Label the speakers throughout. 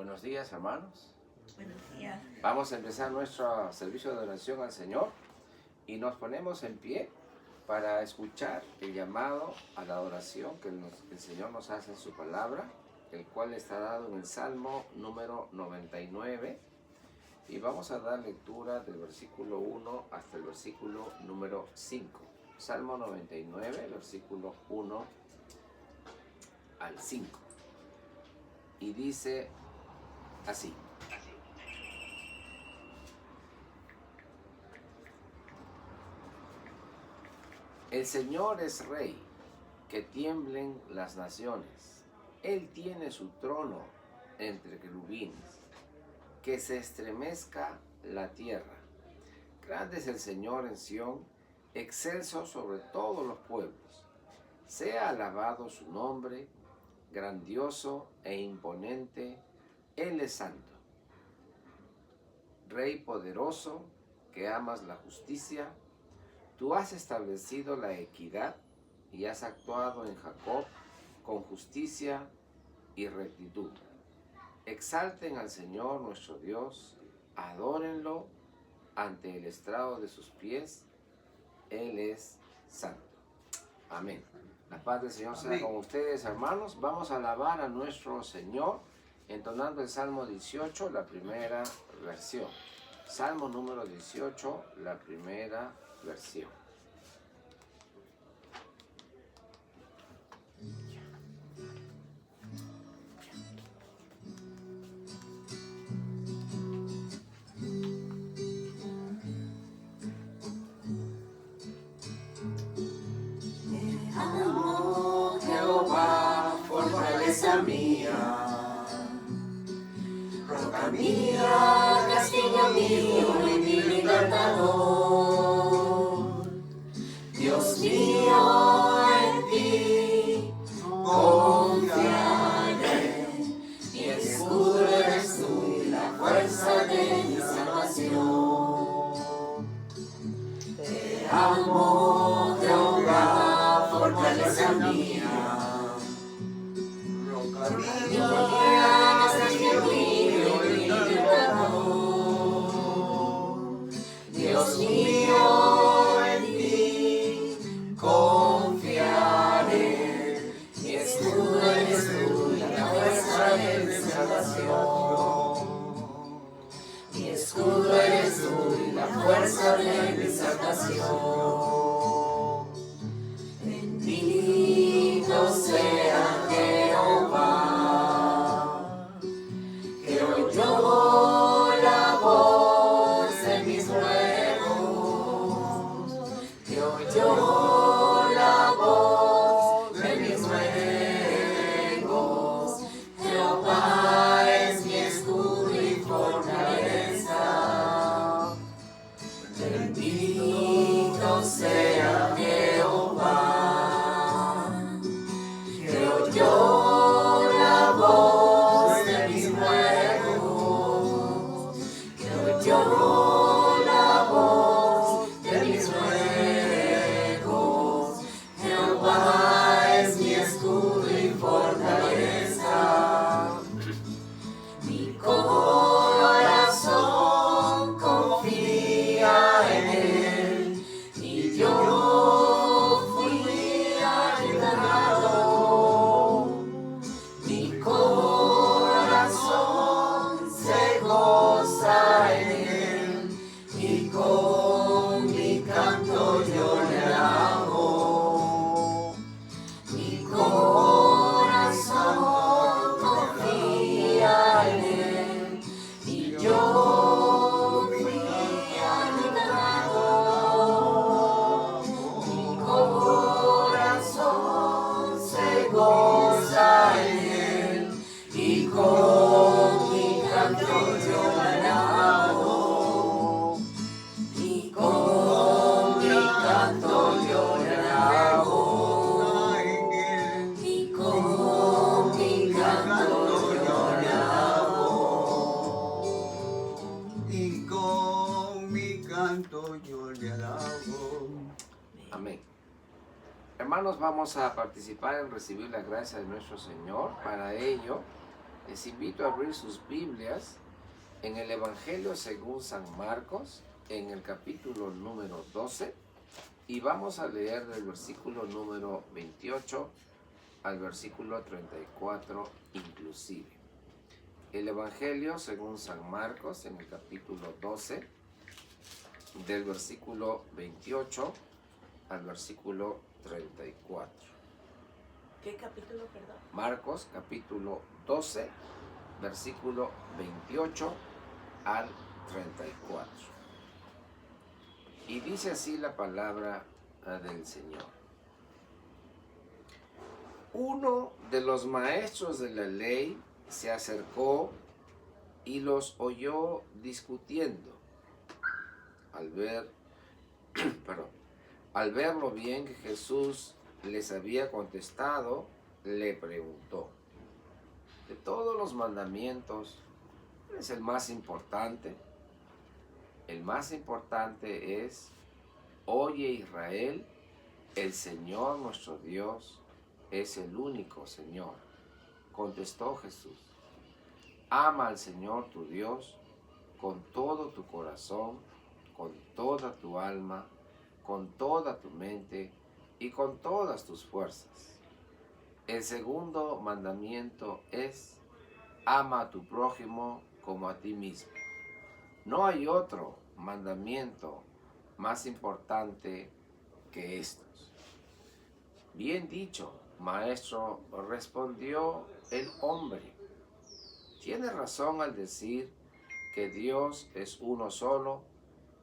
Speaker 1: Buenos días, hermanos.
Speaker 2: Buenos días.
Speaker 1: Vamos a empezar nuestro servicio de oración al Señor y nos ponemos en pie para escuchar el llamado a la adoración que el Señor nos hace en su palabra, el cual está dado en el Salmo número 99, y vamos a dar lectura del versículo 1 hasta el versículo número 5. Salmo 99, versículo 1 al 5. Y dice así: el Señor es Rey, que tiemblen las naciones. Él tiene su trono entre querubines, que se estremezca la tierra. Grande es el Señor en Sión, excelso sobre todos los pueblos. Sea alabado su nombre, grandioso e imponente, Él es santo. Rey poderoso, que amas la justicia, tú has establecido la equidad y has actuado en Jacob con justicia y rectitud. Exalten al Señor nuestro Dios, adórenlo ante el estrado de sus pies, Él es santo. Amén. La paz del Señor sea con ustedes, hermanos. Vamos a alabar a nuestro Señor entonando el Salmo 18, la primera versión. Salmo número 18, la primera versión.
Speaker 2: Amo Jehová, fortaleza mía, roca mía, castillo mío y mi libertador. Dios mío, en ti confiaré, mi escudo eres tú y la fuerza de mi salvación. Te amo, Jehová, fortaleza mía, roca mía, castillo mío y libertador. Dios mío, en ti confiaré, mi escudo eres tú y la fuerza de mi salvación. Mi escudo eres tú y la fuerza de mi salvación. Bendito sea Jehová, que oyó la voz de mis ruegos, que oyó la voz de mis ruegos. Jehová es mi escudo y fortaleza. Bendito sea Jehová, que oyó la voz de mis ruegos, que oyó la voz de mis ruegos. Jehová es mi escudo y fortaleza. Mi corazón confía en Él, y yo fui ayudado. Mi corazón se goza en Él, y con mi canto yo le alabo. Mi corazón confía en Él, y yo fui ayudado. Mi corazón se goza en Él, y con mi canto yo le alabo. Y con mi canto yo le alabo. Y con mi canto yo le alabo.
Speaker 3: Y con mi canto yo le alabo.
Speaker 1: Amén. Hermanos, vamos a participar en recibir la gracia de nuestro Señor. Para ello, Les invito a abrir sus Biblias en el Evangelio según San Marcos, en el capítulo número 12, y vamos a leer del versículo número 28 al versículo 34 inclusive. El Evangelio según San Marcos, en el capítulo 12, del versículo 28 al versículo 34.
Speaker 2: ¿Qué capítulo, perdón?
Speaker 1: Marcos, capítulo 12, versículo 28 al 34. Y dice así la palabra del Señor. Uno de los maestros de la ley se acercó y los oyó discutiendo. Al ver lo bien que Jesús les había contestado, le preguntó: de todos los mandamientos, ¿cuál es el más importante? El más importante es: oye Israel, el Señor nuestro Dios es el único Señor. Contestó Jesús: ama al Señor tu Dios con todo tu corazón, con toda tu alma, con toda tu mente y con todas tus fuerzas. El segundo mandamiento es: ama a tu prójimo como a ti mismo. No hay otro mandamiento más importante que estos. Bien dicho, maestro, respondió el hombre. Tiene razón al decir que Dios es uno solo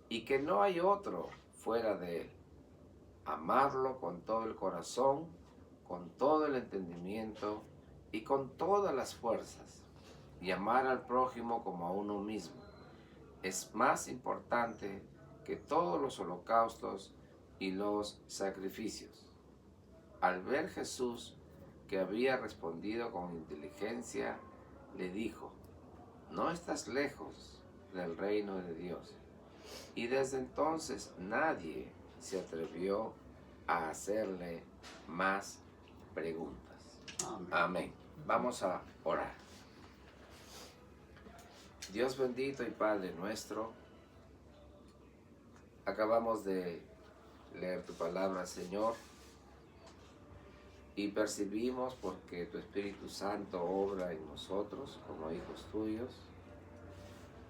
Speaker 1: y que no hay otro fuera de él. Amarlo con todo el corazón, con todo el entendimiento y con todas las fuerzas, y amar al prójimo como a uno mismo es más importante que todos los holocaustos y los sacrificios. Al ver Jesús que había respondido con inteligencia, le dijo: no estás lejos del reino de Dios. Y desde entonces nadie se atrevió a hacerle más preguntas. Amén. Vamos a orar. Dios bendito y Padre nuestro, acabamos de leer tu palabra, Señor, y percibimos, porque tu Espíritu Santo obra en nosotros como hijos tuyos,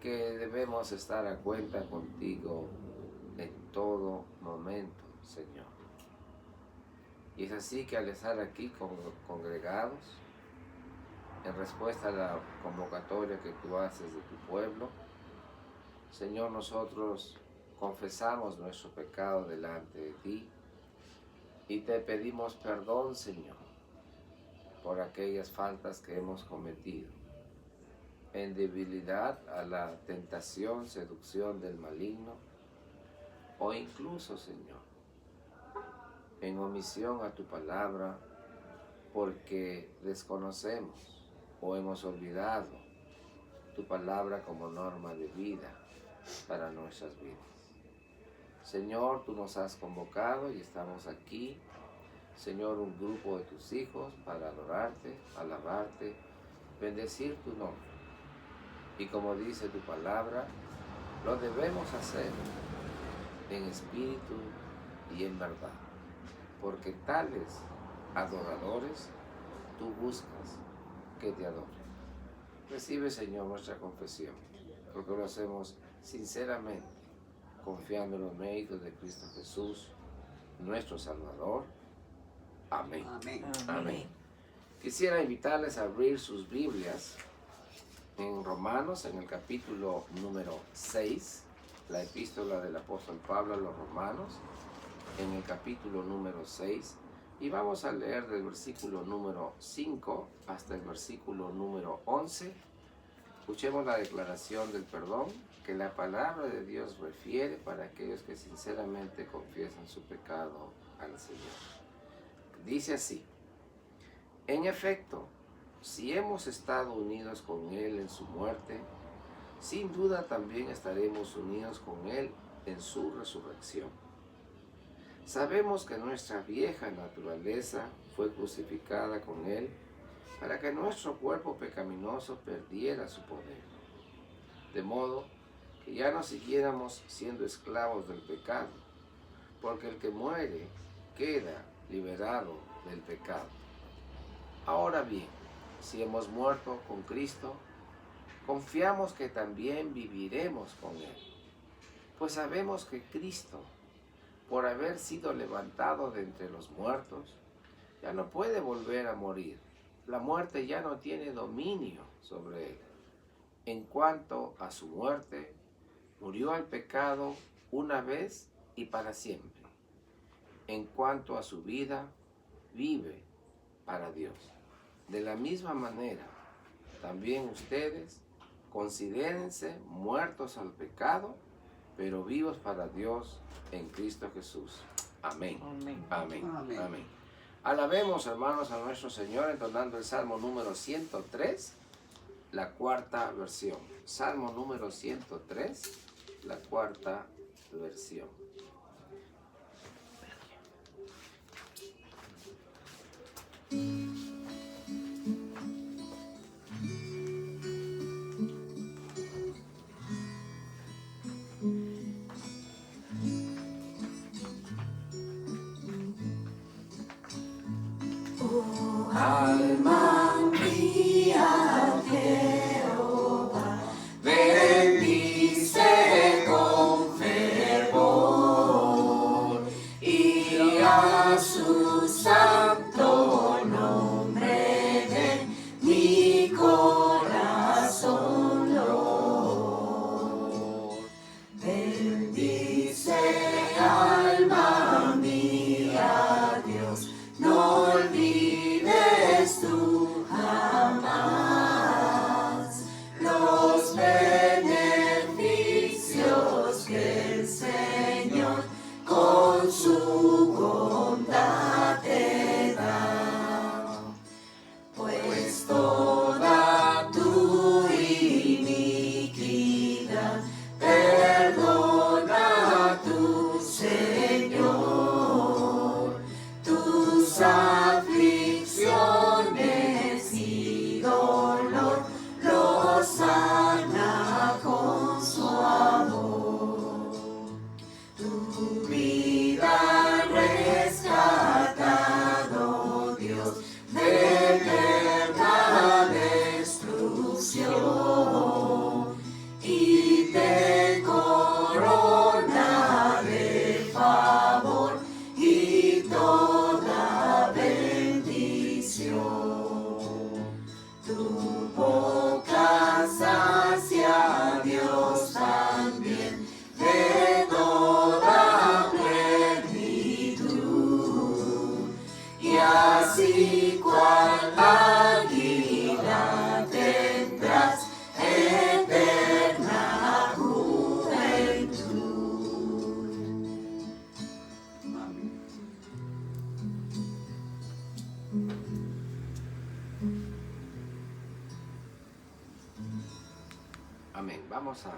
Speaker 1: que debemos estar a cuenta contigo en todo momento, Señor. Y es así que al estar aquí congregados, en respuesta a la convocatoria que tú haces de tu pueblo, Señor, nosotros confesamos nuestro pecado delante de ti y te pedimos perdón, Señor, por aquellas faltas que hemos cometido, en debilidad a la tentación, seducción del maligno, o incluso, Señor, en omisión a tu palabra, porque desconocemos o hemos olvidado tu palabra como norma de vida para nuestras vidas. Señor, tú nos has convocado y estamos aquí, Señor, un grupo de tus hijos para adorarte, alabarte, bendecir tu nombre. Y como dice tu palabra, lo debemos hacer en espíritu y en verdad, porque tales adoradores tú buscas que te adoren. Recibe, Señor, nuestra confesión, porque lo hacemos sinceramente, confiando en los méritos de Cristo Jesús, nuestro Salvador. Amén.
Speaker 3: Amén.
Speaker 1: Amén. Quisiera invitarles a abrir sus Biblias en Romanos, en el capítulo número 6, la epístola del apóstol Pablo a los Romanos, en el capítulo número 6, y vamos a leer del versículo número 5 hasta el versículo número 11. Escuchemos la declaración del perdón que la palabra de Dios refiere para aquellos que sinceramente confiesan su pecado al Señor. Dice así: en efecto, si hemos estado unidos con Él en su muerte, sin duda también estaremos unidos con Él en su resurrección. Sabemos que nuestra vieja naturaleza fue crucificada con Él para que nuestro cuerpo pecaminoso perdiera su poder, de modo que ya no siguiéramos siendo esclavos del pecado, porque el que muere queda liberado del pecado. Ahora bien, si hemos muerto con Cristo, confiamos que también viviremos con Él, pues sabemos que Cristo, por haber sido levantado de entre los muertos, ya no puede volver a morir. La muerte ya no tiene dominio sobre Él. En cuanto a su muerte, murió al pecado una vez y para siempre. En cuanto a su vida, vive para Dios. De la misma manera, también ustedes considérense muertos al pecado, pero vivos para Dios en Cristo Jesús. Amén.
Speaker 2: Amén.
Speaker 1: Amén.
Speaker 3: Amén.
Speaker 1: Amén. Alabemos, hermanos, a nuestro Señor entonando el Salmo número 103, la cuarta versión. Salmo número 103, la cuarta versión.
Speaker 2: Alma mía, Jehová, bendice con fervor y a su santo nombre de mi corazón, Lord. Bendice, alma mía, Dios, no olvides tú jamás los beneficios que el Señor con su bondad te da. Pues toda tu iniquidad perdona tu Señor, tus aflicciones y dolor los sana con su amor. Tu vida rescatado, Dios, de eterna destrucción, y te corona de favor y toda bendición. Tu boca sacia, Dios, también de toda plenitud, y así cual águila tendrás eterna juventud.
Speaker 3: Amén.
Speaker 1: Amén. Vamos a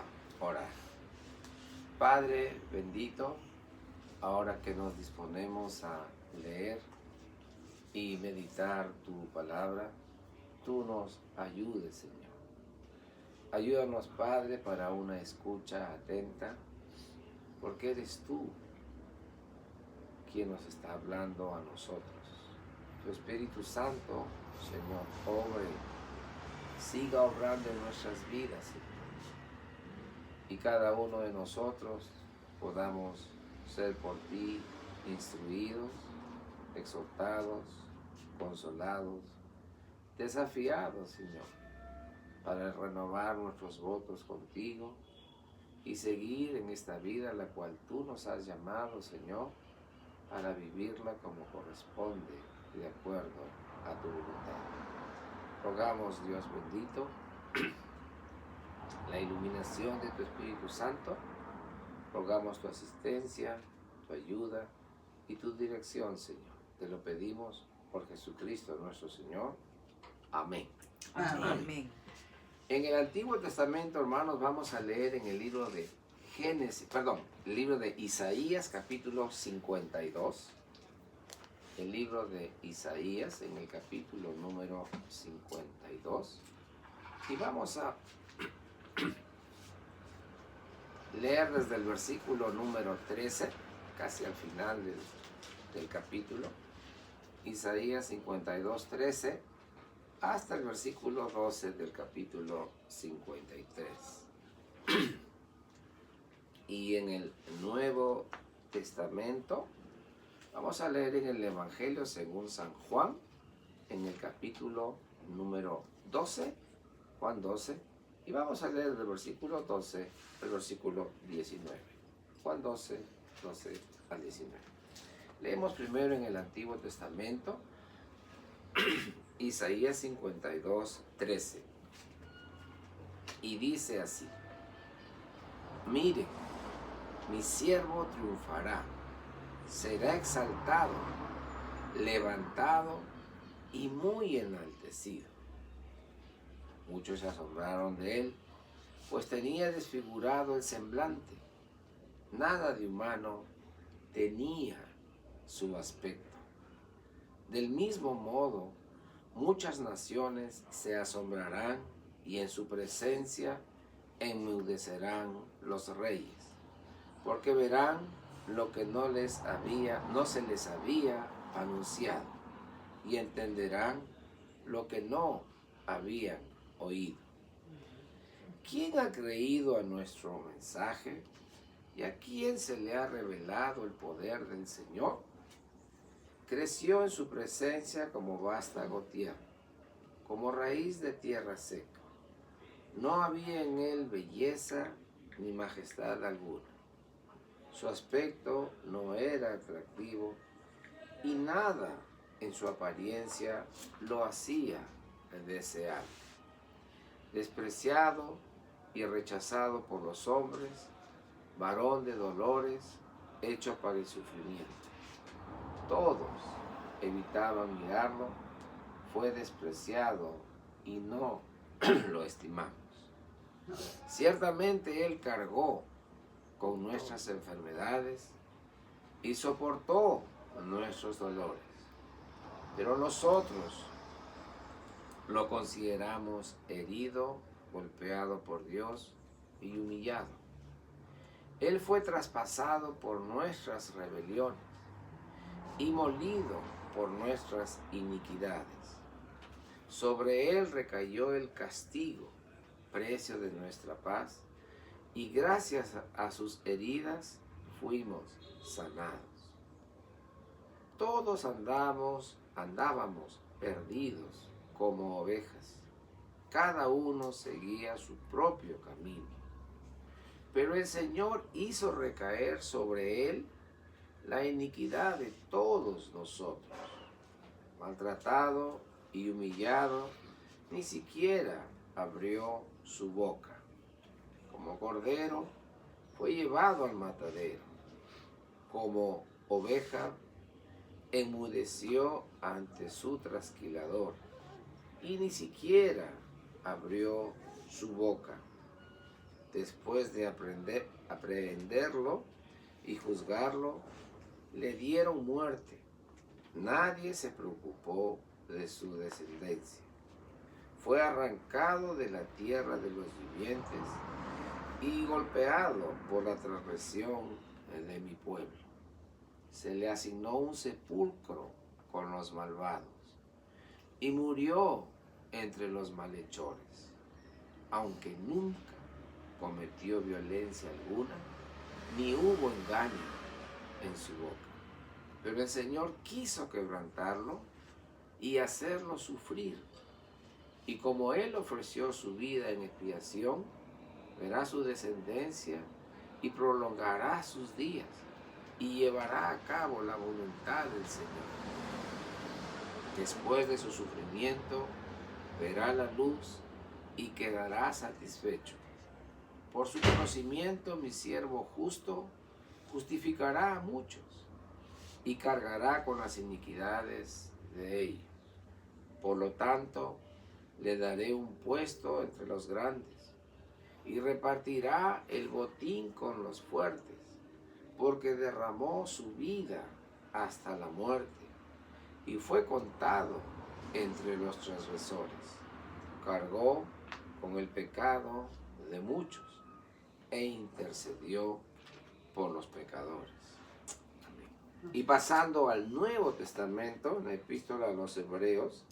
Speaker 1: orar. Padre bendito, ahora que nos disponemos a leer y meditar tu palabra, tú nos ayudes, Señor. Ayúdanos, Padre, para una escucha atenta, porque eres tú quien nos está hablando a nosotros. Tu Espíritu Santo, Señor, obre, siga obrando en nuestras vidas, Señor. Y cada uno de nosotros podamos ser por ti instruidos, exhortados, consolados, desafiados, Señor, para renovar nuestros votos contigo y seguir en esta vida la cual tú nos has llamado, Señor, para vivirla como corresponde y de acuerdo a tu voluntad. Rogamos, Dios bendito, la iluminación de tu Espíritu Santo. Rogamos tu asistencia, tu ayuda y tu dirección, Señor. Te lo pedimos por Jesucristo nuestro Señor. Amén.
Speaker 2: Amén.
Speaker 1: En el Antiguo Testamento, hermanos, vamos a leer en el libro de el libro de Isaías, capítulo 52. el libro de Isaías en el capítulo número 52 y vamos a leer desde el versículo número 13, casi al final del capítulo, Isaías 52, 13, hasta el versículo 12 del capítulo 53. Y en el Nuevo Testamento vamos a leer en el Evangelio según San Juan, en el capítulo número 12, Juan 12, y vamos a leer del versículo 12 al versículo 19. Juan 12, 12 al 19. Leemos primero en el Antiguo Testamento, Isaías 52, 13. Y dice así: miren, mi siervo triunfará, será exaltado, levantado y muy enaltecido. Muchos se asombraron de él, pues tenía desfigurado el semblante. Nada de humano tenía su aspecto. Del mismo modo, muchas naciones se asombrarán y en su presencia enmudecerán los reyes, porque verán lo que no se les había anunciado, y entenderán lo que no habían oído. ¿Quién ha creído a nuestro mensaje? ¿Y a quién se le ha revelado el poder del Señor? Creció en su presencia como vástago tierno, como raíz de tierra seca. No había en él belleza ni majestad alguna. Su aspecto no era atractivo y nada en su apariencia lo hacía desear. Despreciado y rechazado por los hombres, varón de dolores, hecho para el sufrimiento. Todos evitaban mirarlo, fue despreciado y no lo estimamos. Ciertamente él cargó con nuestras enfermedades y soportó nuestros dolores, pero nosotros lo consideramos herido, golpeado por Dios y humillado. Él fue traspasado por nuestras rebeliones y molido por nuestras iniquidades. Sobre él recayó el castigo, precio de nuestra paz, y gracias a sus heridas fuimos sanados. Todos andábamos perdidos como ovejas. Cada uno seguía su propio camino. Pero el Señor hizo recaer sobre él la iniquidad de todos nosotros. Maltratado y humillado, ni siquiera abrió su boca. Como cordero fue llevado al matadero. Como oveja enmudeció ante su trasquilador y ni siquiera abrió su boca. Después de aprehenderlo y juzgarlo, le dieron muerte. Nadie se preocupó de su descendencia. Fue arrancado de la tierra de los vivientes y golpeado por la transgresión de mi pueblo. Se le asignó un sepulcro con los malvados y murió entre los malhechores, aunque nunca cometió violencia alguna, ni hubo engaño en su boca. Pero el Señor quiso quebrantarlo y hacerlo sufrir. Y como Él ofreció su vida en expiación, verá su descendencia y prolongará sus días y llevará a cabo la voluntad del Señor. Después de su sufrimiento, verá la luz y quedará satisfecho. Por su conocimiento, mi siervo justo justificará a muchos y cargará con las iniquidades de ellos. Por lo tanto, le daré un puesto entre los grandes y repartirá el botín con los fuertes, porque derramó su vida hasta la muerte y fue contado entre los transgresores. Cargó con el pecado de muchos e intercedió por los pecadores. Amén. Y pasando al Nuevo Testamento, en la epístola a los Hebreos,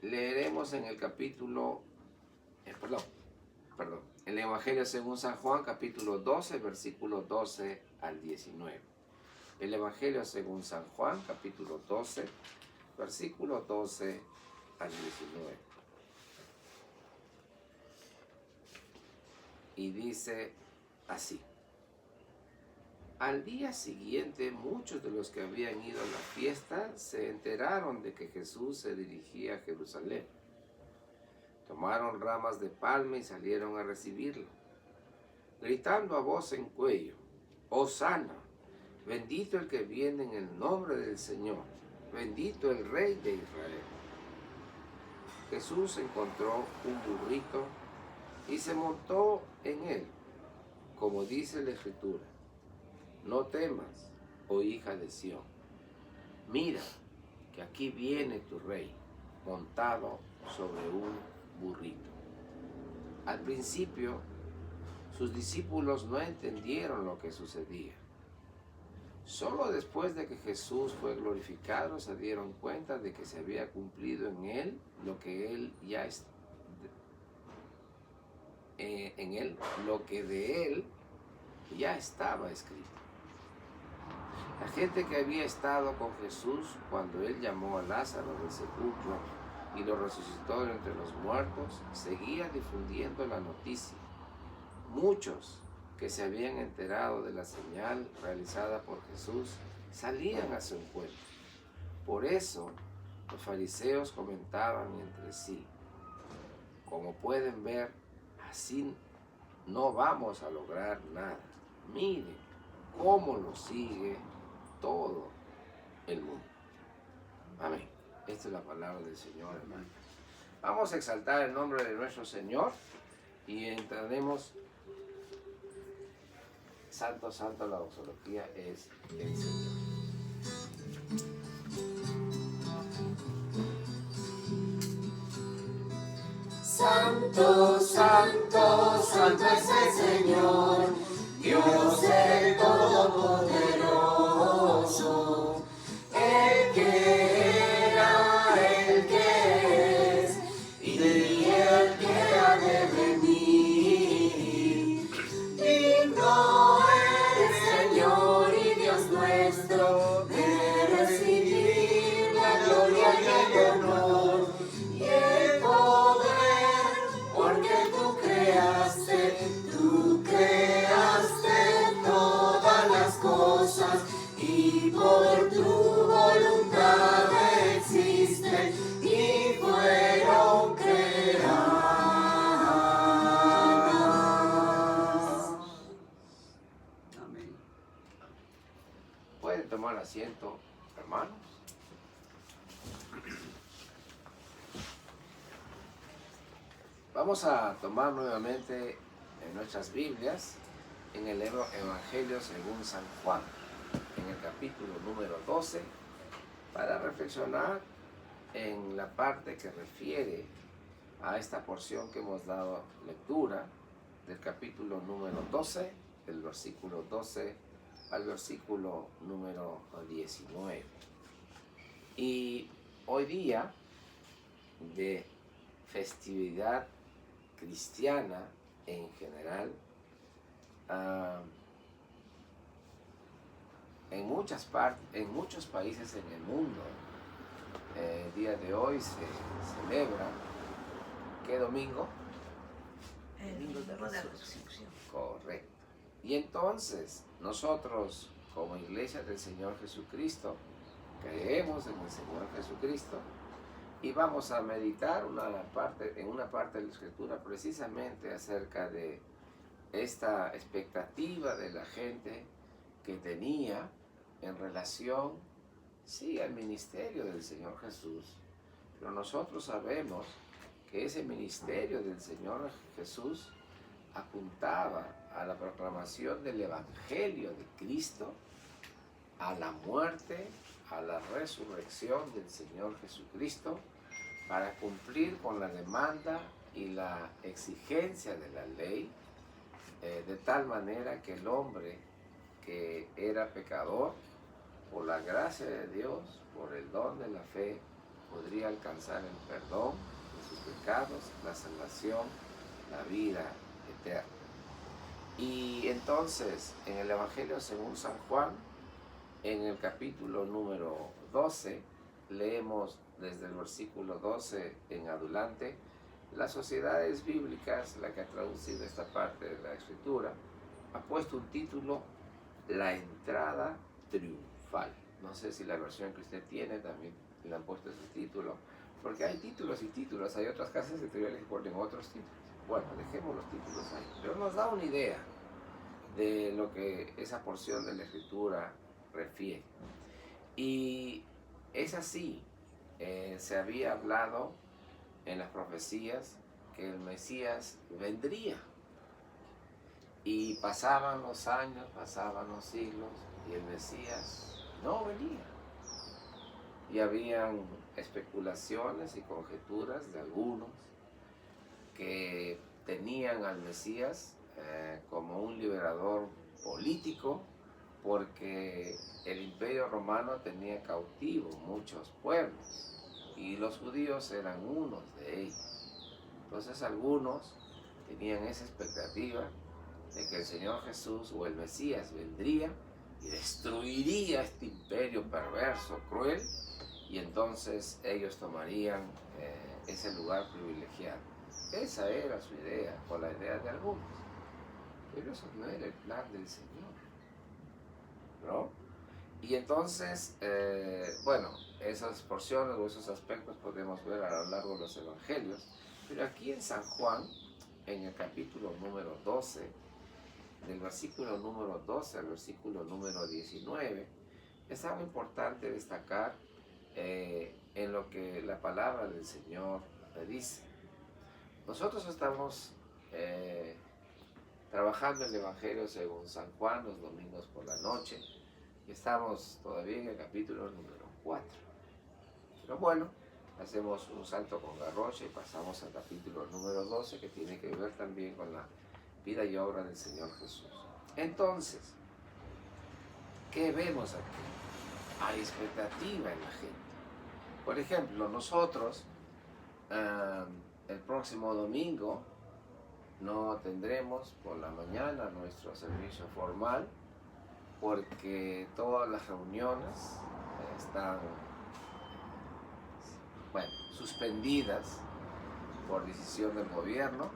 Speaker 1: leeremos en el capítulo, el Evangelio según San Juan, capítulo 12, versículo 12 al 19. El Evangelio según San Juan, capítulo 12, versículo 12 al 19. Y dice así: al día siguiente, muchos de los que habían ido a la fiesta se enteraron de que Jesús se dirigía a Jerusalén. Tomaron ramas de palma y salieron a recibirlo, gritando a voz en cuello: ¡Hosana! Bendito el que viene en el nombre del Señor, bendito el Rey de Israel. Jesús encontró un burrito y se montó en él, como dice la Escritura: no temas, oh hija de Sión, mira que aquí viene tu rey, montado sobre un burrito. Al principio, sus discípulos no entendieron lo que sucedía. Solo después de que Jesús fue glorificado se dieron cuenta de que se había cumplido en él lo que de él ya estaba escrito. La gente que había estado con Jesús cuando él llamó a Lázaro del sepulcro y lo resucitó de entre los muertos seguía difundiendo la noticia. Muchos que se habían enterado de la señal realizada por Jesús salían a su encuentro. Por eso los fariseos comentaban entre sí: como pueden ver, así no vamos a lograr nada. Miren cómo lo sigue todo el mundo. Amén. Esta es la palabra del Señor, hermano. Vamos a exaltar el nombre de nuestro Señor y entraremos. Santo, santo, la doxología es el Señor.
Speaker 2: Santo, santo, santo es el Señor, Dios el Todopoderoso, el que era, el que es y el que ha de venir. Digno eres, Señor y Dios nuestro, de recibir la gloria y el honor y el poder, porque tú creaste todas las cosas y por tu voluntad existen y fueron creadas.
Speaker 3: Amén.
Speaker 1: Pueden tomar asiento, hermanos. Vamos a tomar nuevamente en nuestras Biblias en el Evangelio según San Juan, en el capítulo número 12, para reflexionar en la parte que refiere a esta porción que hemos dado lectura, del capítulo número 12, del versículo 12 al versículo número 19. Y hoy día de festividad cristiana en general, en muchos países en el mundo, el día de hoy se celebra, ¿qué domingo?
Speaker 4: El domingo de resurrección.
Speaker 1: Correcto. Y entonces nosotros, como Iglesia del Señor Jesucristo, creemos en el Señor Jesucristo y vamos a meditar en una parte de la Escritura precisamente acerca de esta expectativa de la gente que tenía en relación, sí, al ministerio del Señor Jesús. Pero nosotros sabemos que ese ministerio del Señor Jesús apuntaba a la proclamación del Evangelio de Cristo, a la muerte, a la resurrección del Señor Jesucristo para cumplir con la demanda y la exigencia de la ley, de tal manera que el hombre que era pecador, por la gracia de Dios, por el don de la fe, podría alcanzar el perdón de sus pecados, la salvación, la vida eterna. Y entonces, en el Evangelio según San Juan, en el capítulo número 12, leemos desde el versículo 12 en adelante. Las sociedades bíblicas, la que ha traducido esta parte de la escritura, ha puesto un título: La entrada triunfal. No sé si la versión que usted tiene también le han puesto ese título, porque hay títulos y títulos, hay otras casas editoriales que ponen otros títulos. Bueno, dejemos los títulos ahí, pero nos da una idea de lo que esa porción de la escritura refiere. Y es así, se había hablado en las profecías que el Mesías vendría. Y pasaban los años, pasaban los siglos, y el Mesías no venía. Y habían especulaciones y conjeturas de algunos que tenían al Mesías como un liberador político, porque el Imperio Romano tenía cautivo muchos pueblos y los judíos eran unos de ellos. Entonces algunos tenían esa expectativa de que el Señor Jesús o el Mesías vendría y destruiría este imperio perverso, cruel, y entonces ellos tomarían ese lugar privilegiado. Esa era su idea, o la idea de algunos, pero eso no era el plan del Señor, ¿no? Y entonces, bueno, esas porciones o esos aspectos podemos ver a lo largo de los evangelios, pero aquí en San Juan, en el capítulo número 12, del versículo número 12 al versículo número 19, es algo importante destacar en lo que la palabra del Señor dice. Nosotros estamos trabajando el Evangelio según San Juan los domingos por la noche, y estamos todavía en el capítulo número 4. Pero bueno, hacemos un salto con garrocha y pasamos al capítulo número 12, que tiene que ver también con la vida y obra del Señor Jesús. Entonces, ¿qué vemos aquí? Hay expectativa en la gente. Por ejemplo, nosotros el próximo domingo no tendremos por la mañana nuestro servicio formal, porque todas las reuniones están suspendidas por decisión del gobierno,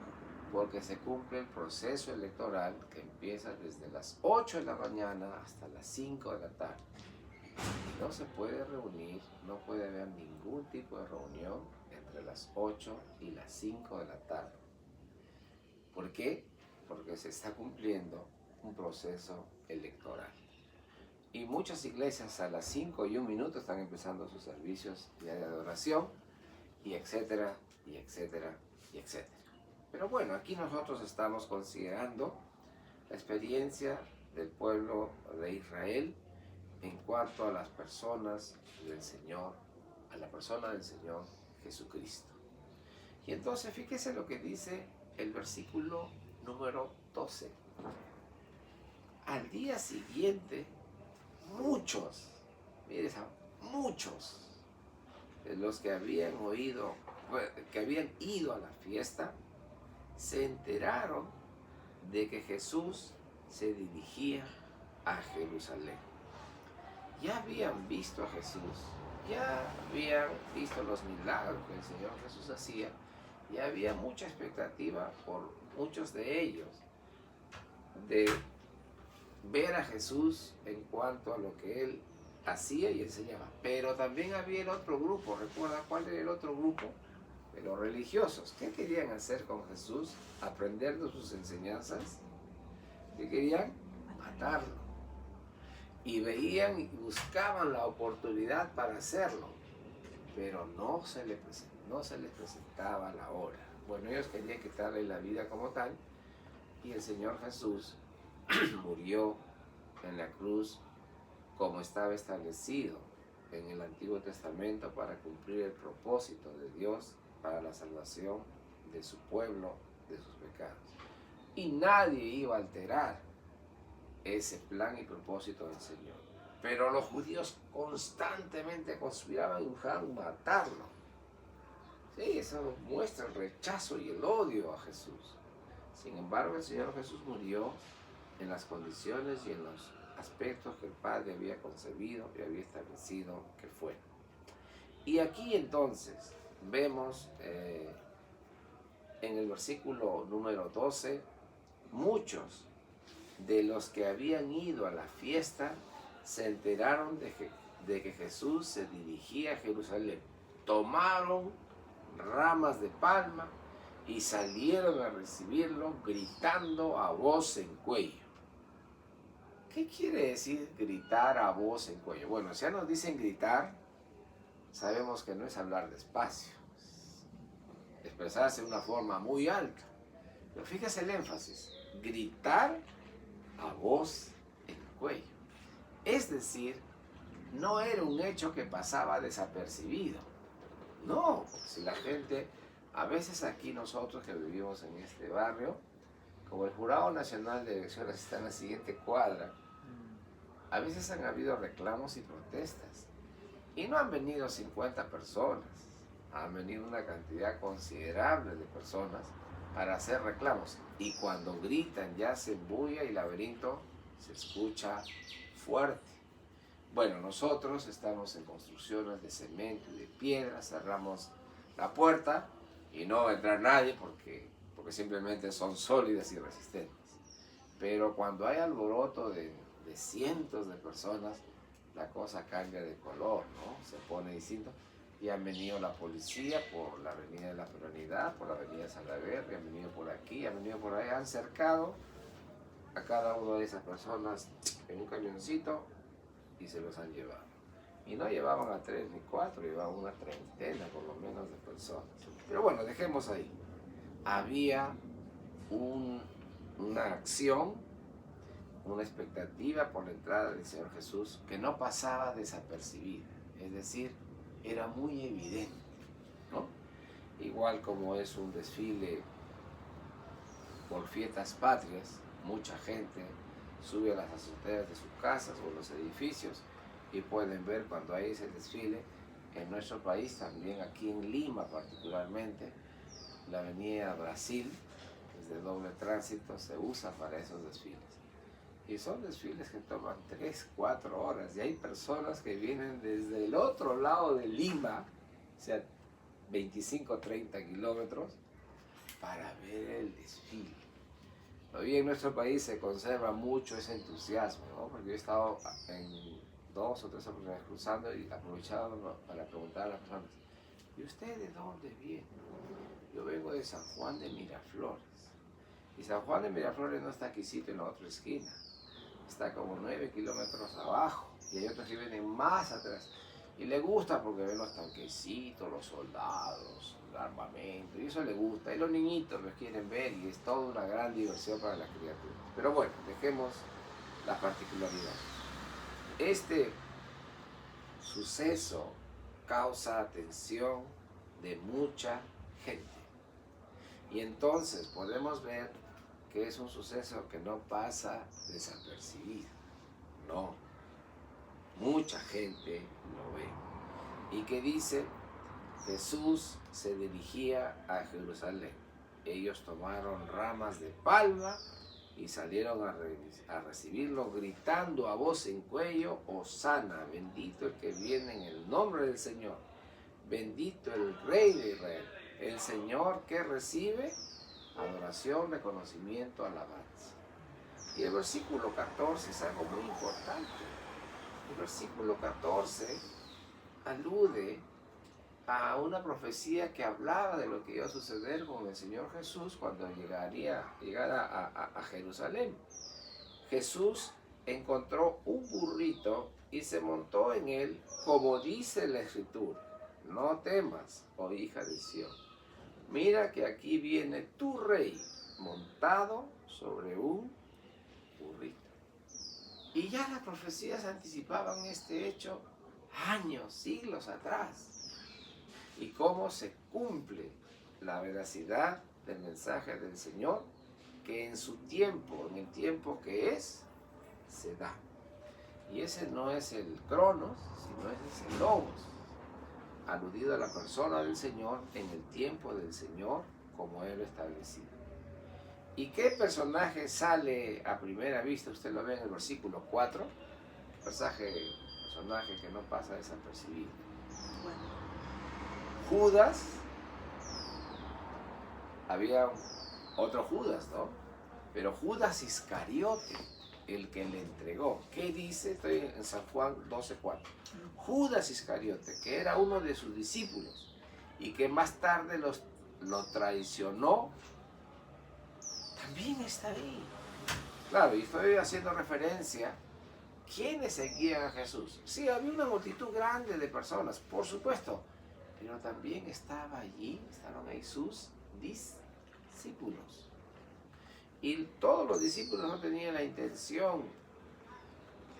Speaker 1: porque se cumple el proceso electoral que empieza desde las 8 de la mañana hasta las 5 de la tarde. No se puede reunir, no puede haber ningún tipo de reunión entre las 8 y las 5 de la tarde. ¿Por qué? Porque se está cumpliendo un proceso electoral. Y muchas iglesias a las 5:01 están empezando sus servicios de adoración, y etcétera, y etcétera, y etcétera. Pero bueno, aquí nosotros estamos considerando la experiencia del pueblo de Israel en cuanto a las personas del Señor, a la persona del Señor Jesucristo. Y entonces fíjese lo que dice el versículo número 12. Al día siguiente, muchos de los que habían ido a la fiesta, se enteraron de que Jesús se dirigía a Jerusalén. Ya habían visto a Jesús, ya habían visto los milagros que el Señor Jesús hacía, y había mucha expectativa por muchos de ellos de ver a Jesús en cuanto a lo que Él hacía y enseñaba. Pero también había el otro grupo. ¿Recuerda cuál era el otro grupo? De los religiosos. ¿Qué querían hacer con Jesús? ¿Aprender de sus enseñanzas? ¿Qué querían? Matarlo. Y veían y buscaban la oportunidad para hacerlo, pero no se les presentaba la hora. Bueno, ellos querían quitarle la vida como tal, y el Señor Jesús murió en la cruz como estaba establecido en el Antiguo Testamento para cumplir el propósito de Dios para la salvación de su pueblo, de sus pecados. Y nadie iba a alterar ese plan y propósito del Señor. Pero los judíos constantemente conspiraban y buscaban matarlo. Sí, eso muestra el rechazo y el odio a Jesús. Sin embargo, el Señor Jesús murió en las condiciones y en los aspectos que el Padre había concebido y había establecido que fuera. Y aquí entonces vemos en el versículo número 12, muchos de los que habían ido a la fiesta se enteraron de que Jesús se dirigía a Jerusalén. Tomaron ramas de palma y salieron a recibirlo gritando a voz en cuello. ¿Qué quiere decir gritar a voz en cuello? Bueno, si ya nos dicen gritar, sabemos que no es hablar despacio, es expresarse de una forma muy alta. Pero fíjese el énfasis, gritar a voz en cuello. Es decir, no era un hecho que pasaba desapercibido. No, si la gente, a veces aquí nosotros que vivimos en este barrio, como el Jurado Nacional de Elecciones está en la siguiente cuadra, a veces han habido reclamos y protestas. Y no han venido 50 personas, han venido una cantidad considerable de personas para hacer reclamos. Y cuando gritan ya se embulla y el laberinto se escucha fuerte. Bueno, nosotros estamos en construcciones de cemento y de piedra, cerramos la puerta y no va a entrar nadie porque simplemente son sólidas y resistentes. Pero cuando hay alboroto de cientos de personas, la cosa cambia de color, ¿no? Se pone distinto. Y han venido la policía por la avenida de la Peronidad, por la avenida Salaverry, han venido por aquí, han venido por ahí, han cercado a cada una de esas personas en un camioncito y se los han llevado. Y no llevaban a 3 ni 4, llevaban una treintena por lo menos de personas. Pero bueno, dejemos ahí. Había una acción, una expectativa por la entrada del Señor Jesús que no pasaba desapercibida. Es decir, era muy evidente, ¿no? Igual como es un desfile por fiestas patrias, mucha gente sube a las azoteas de sus casas o los edificios y pueden ver cuando hay ese desfile. En nuestro país, también aquí en Lima particularmente, la avenida Brasil, que es de doble tránsito, se usa para esos desfiles. Y son desfiles que toman 3, 4 horas. Y hay personas que vienen desde el otro lado de Lima, o sea, 25, 30 kilómetros, para ver el desfile. Todavía en nuestro país se conserva mucho ese entusiasmo, ¿no? Porque yo he estado en 2 o 3 oportunidades cruzando y aprovechado para preguntar a las personas, ¿y usted de dónde viene? Yo vengo de San Juan de Miraflores. Y San Juan de Miraflores no está aquícito en la otra esquina. Está como 9 kilómetros abajo. Y hay otros que vienen más atrás. Y le gusta porque ven los tanquecitos, los soldados, el armamento. Y eso le gusta. Y los niñitos los quieren ver y es toda una gran diversión para las criaturas. Pero bueno, dejemos las particularidades. Este suceso causa atención de mucha gente. Y entonces podemos ver que es un suceso que no pasa desapercibido. No. Mucha gente lo ve. Y que dice, Jesús se dirigía a Jerusalén. Ellos tomaron ramas de palma y salieron a recibirlo gritando a voz en cuello, Hosana, bendito el que viene en el nombre del Señor, bendito el Rey de Israel, el Señor que recibe adoración, reconocimiento, alabanza. Y el versículo 14 es algo muy importante. El versículo 14 alude a una profecía que hablaba de lo que iba a suceder con el Señor Jesús cuando llegara a Jerusalén. Jesús encontró un burrito y se montó en él, como dice la Escritura. No temas, oh hija de Sión. Mira que aquí viene tu rey montado sobre un burrito. Y ya las profecías anticipaban este hecho años, siglos atrás. Y cómo se cumple la veracidad del mensaje del Señor, que en su tiempo, en el tiempo que es, se da. Y ese no es el Cronos, sino ese es el Logos, aludido a la persona del Señor en el tiempo del Señor, como Él lo establecido. ¿Y qué personaje sale a primera vista? Usted lo ve en el versículo 4, personaje que no pasa desapercibido. Judas, había otro Judas, ¿no? Pero Judas Iscariote, el que le entregó. ¿Qué dice? Estoy en San Juan 12:4. Judas Iscariote, que era uno de sus discípulos y que más tarde lo traicionó, también está ahí. Claro, y estoy haciendo referencia. ¿Quiénes seguían a Jesús? Sí, había una multitud grande de personas, por supuesto, pero también estaban ahí sus discípulos. Y todos los discípulos no tenían la intención,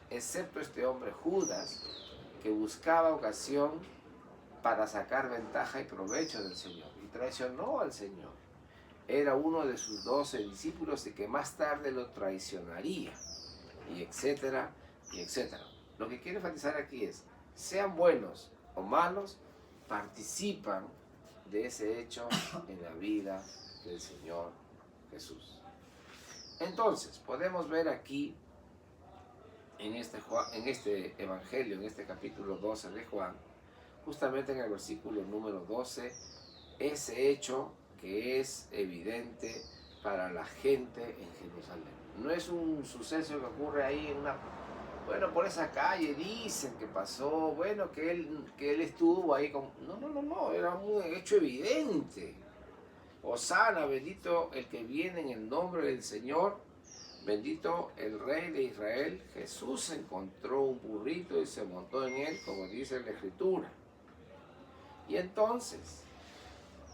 Speaker 1: excepto este hombre Judas, que buscaba ocasión para sacar ventaja y provecho del Señor. Y traicionó al Señor. Era uno de sus 12 discípulos y que más tarde lo traicionaría. Y etcétera, y etcétera. Lo que quiero enfatizar aquí es, sean buenos o malos, participan de ese hecho en la vida del Señor Jesús. Entonces, podemos ver aquí, en este Evangelio, en este capítulo 12 de Juan, justamente en el versículo número 12, ese hecho que es evidente para la gente en Jerusalén. No es un suceso que ocurre ahí por esa calle, dicen que pasó, bueno, que él estuvo ahí con... No, era un hecho evidente. Hosana, bendito el que viene en el nombre del Señor, bendito el Rey de Israel. Jesús encontró un burrito y se montó en él, como dice la Escritura. Y entonces,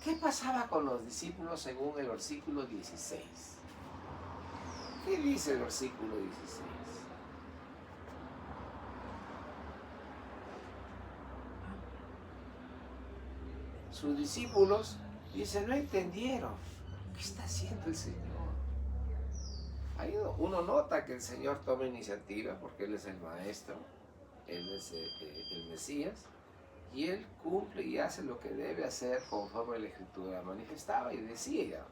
Speaker 1: ¿qué pasaba con los discípulos según el versículo 16? ¿Qué dice el versículo 16? Sus discípulos, dice, no entendieron. ¿Qué está haciendo el Señor? Ahí uno nota que el Señor toma iniciativa porque Él es el Maestro, Él es el Mesías, y Él cumple y hace lo que debe hacer conforme la Escritura manifestaba y decía,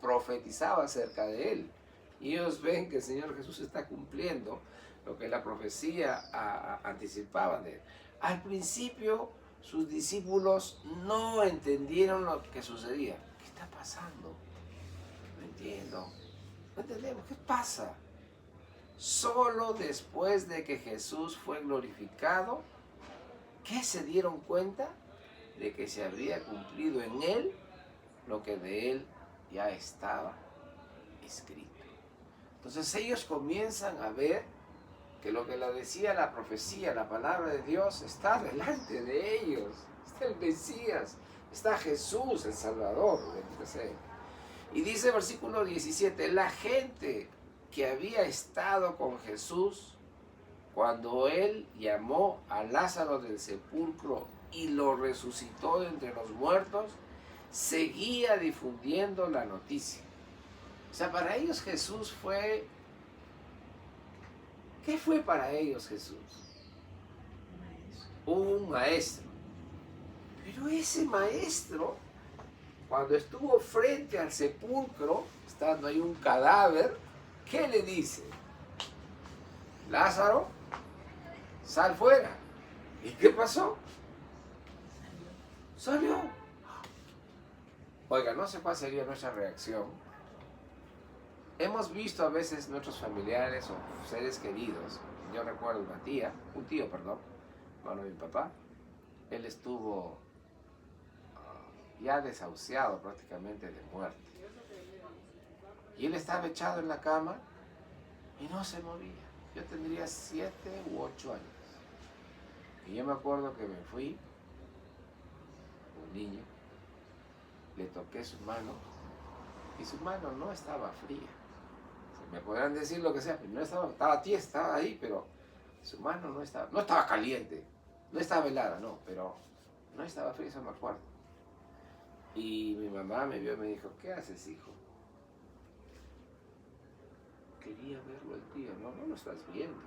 Speaker 1: profetizaba acerca de Él. Y ellos ven que el Señor Jesús está cumpliendo lo que la profecía anticipaba de Él. Al principio, sus discípulos no entendieron lo que sucedía. ¿Qué está pasando? No entiendo. No entendemos. ¿Qué pasa? Solo después de que Jesús fue glorificado, ¿qué se dieron cuenta? De que se habría cumplido en Él lo que de Él ya estaba escrito. Entonces ellos comienzan a ver que lo que le decía la profecía, la palabra de Dios, está delante de ellos. Está el Mesías, está Jesús, el Salvador. Y dice el versículo 17, la gente que había estado con Jesús cuando Él llamó a Lázaro del sepulcro y lo resucitó de entre los muertos, seguía difundiendo la noticia. O sea, para ellos Jesús fue... ¿Qué fue para ellos Jesús? Un maestro. Pero ese maestro, cuando estuvo frente al sepulcro, estando ahí un cadáver, ¿qué le dice? Lázaro, sal fuera. ¿Y qué pasó? Salió. Oiga, no sé cuál sería nuestra reacción. Hemos visto a veces nuestros familiares o seres queridos. Yo recuerdo un tío, hermano de mi papá. Él estuvo ya desahuciado prácticamente de muerte. Y él estaba echado en la cama y no se movía. Yo tendría 7 u 8 años. Y yo me acuerdo que me fui, un niño, le toqué su mano y su mano no estaba fría. Me podrán decir lo que sea, pero no estaba tiesa, estaba ahí, pero su mano no estaba caliente. No estaba helada, no, pero no estaba fría, eso me acuerdo. Y mi mamá me vio y me dijo, ¿qué haces, hijo? Quería verlo el tío, no lo estás viendo.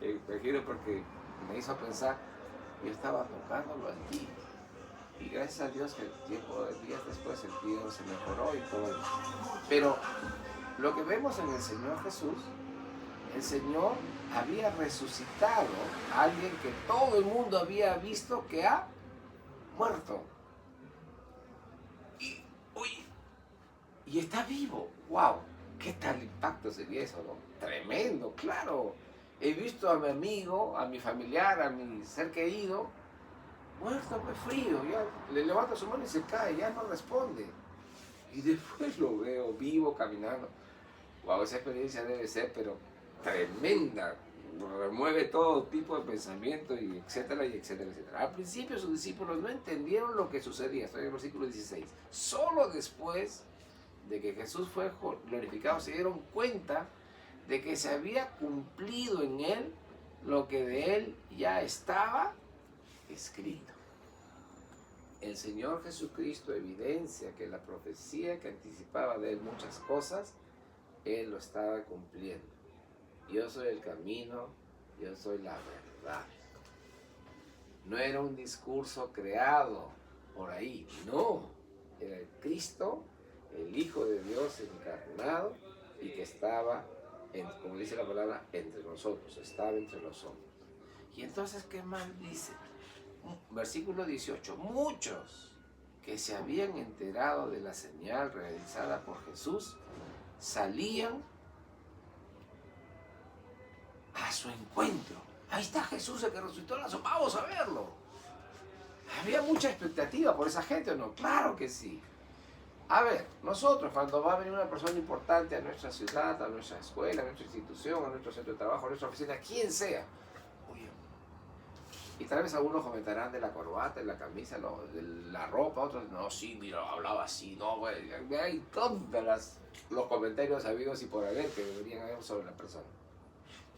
Speaker 1: Imagino porque me hizo pensar, yo estaba tocándolo al tío. Y gracias a Dios que días después el tío se mejoró y todo. Pero lo que vemos en el Señor Jesús, el Señor había resucitado a alguien que todo el mundo había visto que ha muerto. Y está vivo. ¡Wow! ¿Qué tal impacto sería eso, no? Tremendo, claro. He visto a mi amigo, a mi familiar, a mi ser querido, muerto, pues frío. Ya le levanto su mano y se cae, ya no responde. Y después lo veo vivo, caminando. Wow, esa experiencia debe ser, pero tremenda. Remueve todo tipo de pensamientos, y etcétera, y etcétera, etcétera. Al principio sus discípulos no entendieron lo que sucedía. Estoy en el versículo 16. Solo después de que Jesús fue glorificado se dieron cuenta de que se había cumplido en él lo que de él ya estaba escrito. El Señor Jesucristo evidencia que la profecía que anticipaba de él muchas cosas, él lo estaba cumpliendo. Yo soy el camino, yo soy la verdad. No era un discurso creado por ahí, no. Era el Cristo, el Hijo de Dios encarnado y que estaba, como dice la palabra, entre nosotros, estaba entre los hombres. Y entonces, ¿qué más dice? Versículo 18, muchos que se habían enterado de la señal realizada por Jesús salían a su encuentro. Ahí está Jesús, el que resucitó a Lázaro, vamos a verlo. ¿Había mucha expectativa por esa gente o no? Claro que sí. A ver, nosotros cuando va a venir una persona importante a nuestra ciudad, a nuestra escuela, a nuestra institución, a nuestro centro de trabajo, a nuestra oficina, quien sea, oye, y tal vez algunos comentarán de la corbata, de la camisa, de la ropa, otros, no, sí, mira, hablaba así, no, bueno, hay todos los comentarios habidos y por haber que deberían haber sobre la persona.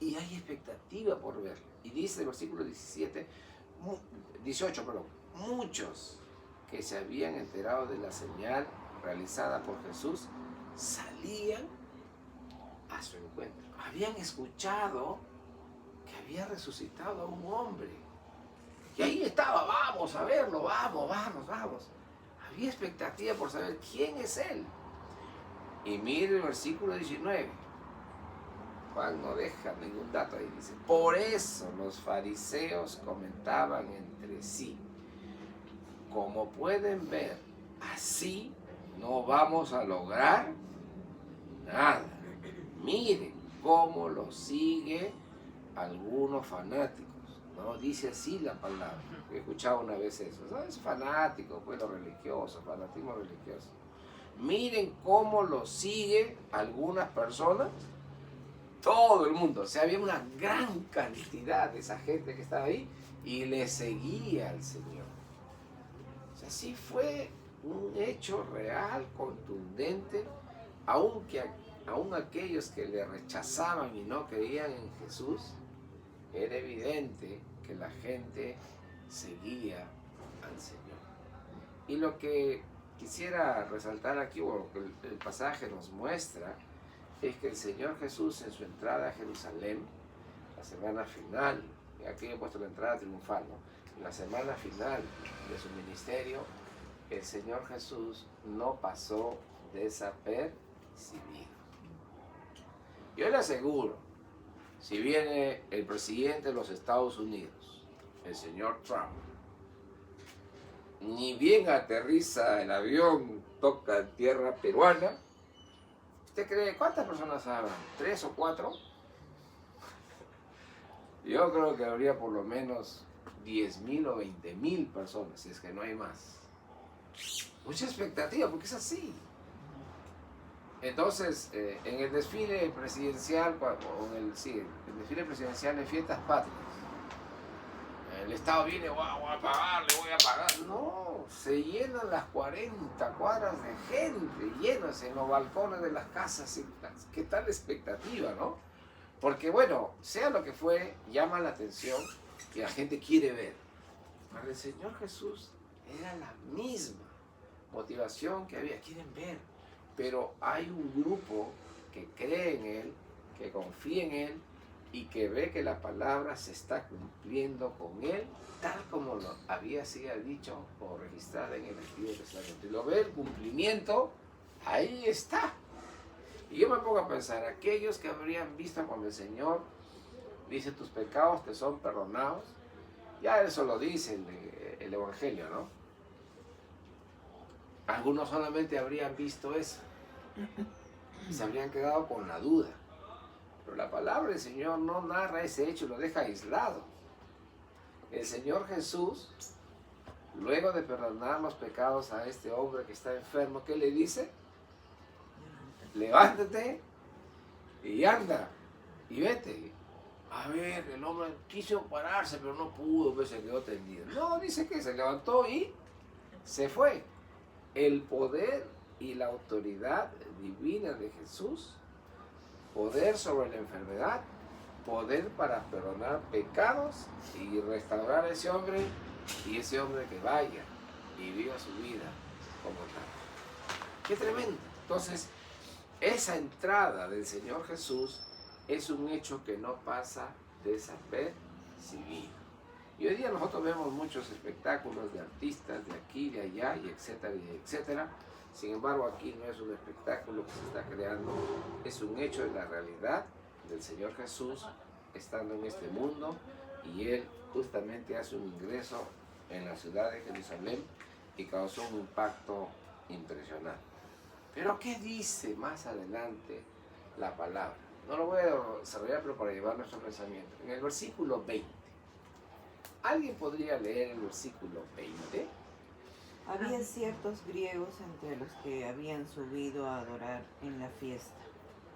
Speaker 1: Y hay expectativa por verlo. Y dice el versículo 18, muchos que se habían enterado de la señal realizada por Jesús salían a su encuentro. Habían escuchado que había resucitado a un hombre. Y ahí estaba, vamos a verlo, vamos. Había expectativa por saber quién es él. Y mire el versículo 19. Juan no deja ningún dato ahí, dice, por eso los fariseos comentaban entre sí, como pueden ver, así no vamos a lograr nada. Miren cómo lo sigue algunos fanáticos, ¿no? Dice así la palabra. He escuchado una vez eso, ¿no? Es fanático, pues lo religioso, fanatismo religioso. Miren cómo lo sigue algunas personas. Todo el mundo, o sea, había una gran cantidad de esa gente que estaba ahí y le seguía al Señor. O sea, sí fue un hecho real, contundente, aun aquellos que le rechazaban y no creían en Jesús, era evidente que la gente seguía al Señor. Y lo que quisiera resaltar aquí, o lo que el pasaje nos muestra, es que el Señor Jesús en su entrada a Jerusalén, la semana final, y aquí he puesto la entrada triunfal, ¿no? En la semana final de su ministerio, el Señor Jesús no pasó desapercibido. Yo le aseguro, si viene el presidente de los Estados Unidos, el señor Trump, ni bien aterriza el avión, toca tierra peruana, ¿usted cree cuántas personas hablan? ¿3 o 4? Yo creo que habría por lo menos 10.000 o 20.000 personas, si es que no hay más. Mucha expectativa, porque es así. Entonces, en el desfile presidencial, el desfile presidencial en fiestas patrias, el Estado viene, voy a pagar, le voy a pagar. No, se llenan las 40 cuadras de gente, llenas en los balcones de las casas. ¿Qué tal expectativa, no? Porque bueno, sea lo que fue, llama la atención y la gente quiere ver. Para el Señor Jesús era la misma motivación que había, quieren ver. Pero hay un grupo que cree en Él, que confía en Él y que ve que la palabra se está cumpliendo con Él, tal como lo había sido dicho o registrado en el Antiguo Testamento. Y lo ve el cumplimiento, ahí está. Y yo me pongo a pensar, aquellos que habrían visto cuando el Señor dice tus pecados te son perdonados, ya eso lo dice el Evangelio, ¿no? Algunos solamente habrían visto eso y se habrían quedado con la duda. Pero la palabra del Señor no narra ese hecho, lo deja aislado. El Señor Jesús, luego de perdonar los pecados a este hombre que está enfermo, ¿qué le dice? Levántate y anda y vete. A ver, el hombre quiso pararse, pero no pudo, pues se quedó tendido. No, dice que se levantó y se fue. El poder y la autoridad divina de Jesús, poder sobre la enfermedad, poder para perdonar pecados y restaurar a ese hombre, y ese hombre que vaya y viva su vida como tal. ¡Qué tremendo! Entonces, esa entrada del Señor Jesús es un hecho que no pasa desapercibido. Y hoy día nosotros vemos muchos espectáculos de artistas de aquí, de allá, y etcétera, y etcétera. Sin embargo, aquí no es un espectáculo que se está creando, es un hecho de la realidad del Señor Jesús estando en este mundo, y Él justamente hace un ingreso en la ciudad de Jerusalén y causó un impacto impresionante. Pero ¿qué dice más adelante la palabra? No lo voy a desarrollar, pero para llevar nuestro pensamiento. En el versículo 20. ¿Alguien podría leer el versículo 20?
Speaker 2: Había ciertos griegos entre los que habían subido a adorar en la fiesta.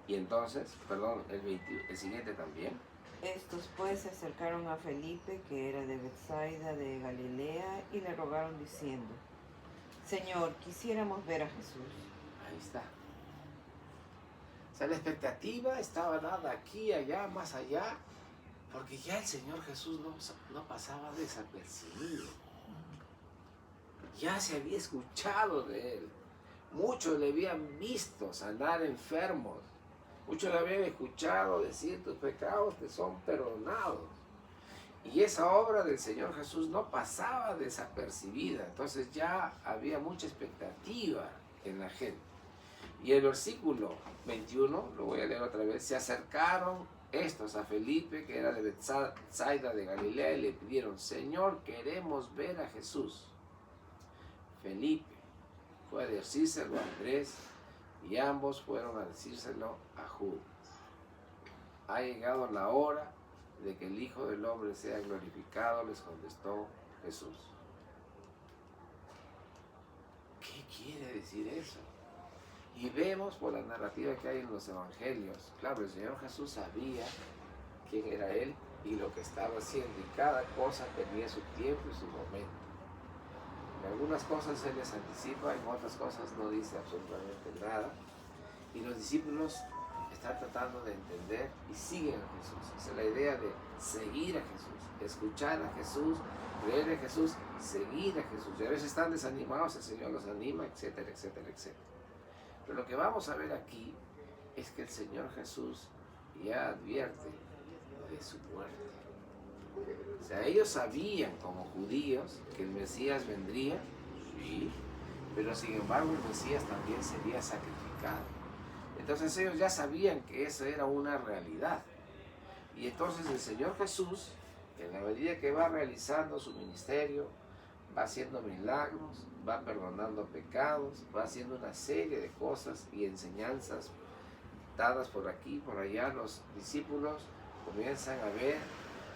Speaker 1: Y entonces, perdón, el siguiente también.
Speaker 2: Estos pues se acercaron a Felipe, que era de Betsaida de Galilea, y le rogaron diciendo: Señor, quisiéramos ver a Jesús.
Speaker 1: Ahí está. O sea, la expectativa estaba dada aquí, allá, más allá, porque ya el Señor Jesús no pasaba desapercibido. Ya se había escuchado de Él. Muchos le habían visto sanar enfermos. Muchos le habían escuchado decir: tus pecados te son perdonados. Y esa obra del Señor Jesús no pasaba desapercibida. Entonces ya había mucha expectativa en la gente. Y el versículo 21, lo voy a leer otra vez: se acercaron estos a Felipe, que era de Betsaida de Galilea, y le pidieron: Señor, queremos ver a Jesús. Felipe fue a decírselo a Andrés, y ambos fueron a decírselo a Judas. Ha llegado la hora de que el Hijo del Hombre sea glorificado, les contestó Jesús. ¿Qué quiere decir eso? Y vemos por la narrativa que hay en los evangelios, claro, el Señor Jesús sabía quién era Él y lo que estaba haciendo, y cada cosa tenía su tiempo y su momento. En algunas cosas Él les anticipa, en otras cosas no dice absolutamente nada, y los discípulos están tratando de entender y siguen a Jesús. Esa es la idea de seguir a Jesús, escuchar a Jesús, creer en Jesús, seguir a Jesús. Y a veces están desanimados, el Señor los anima, etcétera, etcétera, etcétera. Pero lo que vamos a ver aquí es que el Señor Jesús ya advierte de su muerte. O sea, ellos sabían como judíos que el Mesías vendría, sí, pero sin embargo el Mesías también sería sacrificado. Entonces ellos ya sabían que eso era una realidad. Y entonces el Señor Jesús, en la medida que va realizando su ministerio, va haciendo milagros, va perdonando pecados, va haciendo una serie de cosas y enseñanzas dadas por aquí y por allá. Los discípulos comienzan a ver,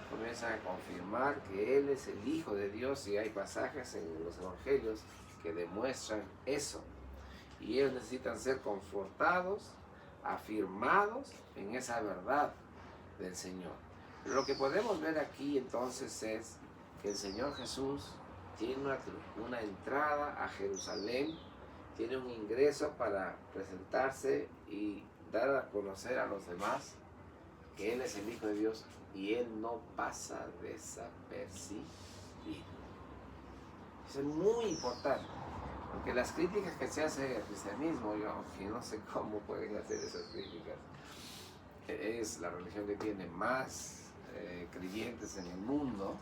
Speaker 1: comienzan a confirmar que Él es el Hijo de Dios, y hay pasajes en los evangelios que demuestran eso. Y ellos necesitan ser confortados, afirmados en esa verdad del Señor. Pero lo que podemos ver aquí entonces es que el Señor Jesús tiene una entrada a Jerusalén, tiene un ingreso para presentarse y dar a conocer a los demás que Él es el Hijo de Dios y Él no pasa desapercibido. Eso es muy importante, porque las críticas que se hacen al cristianismo, yo que no sé cómo pueden hacer esas críticas, es la religión que tiene más creyentes en el mundo.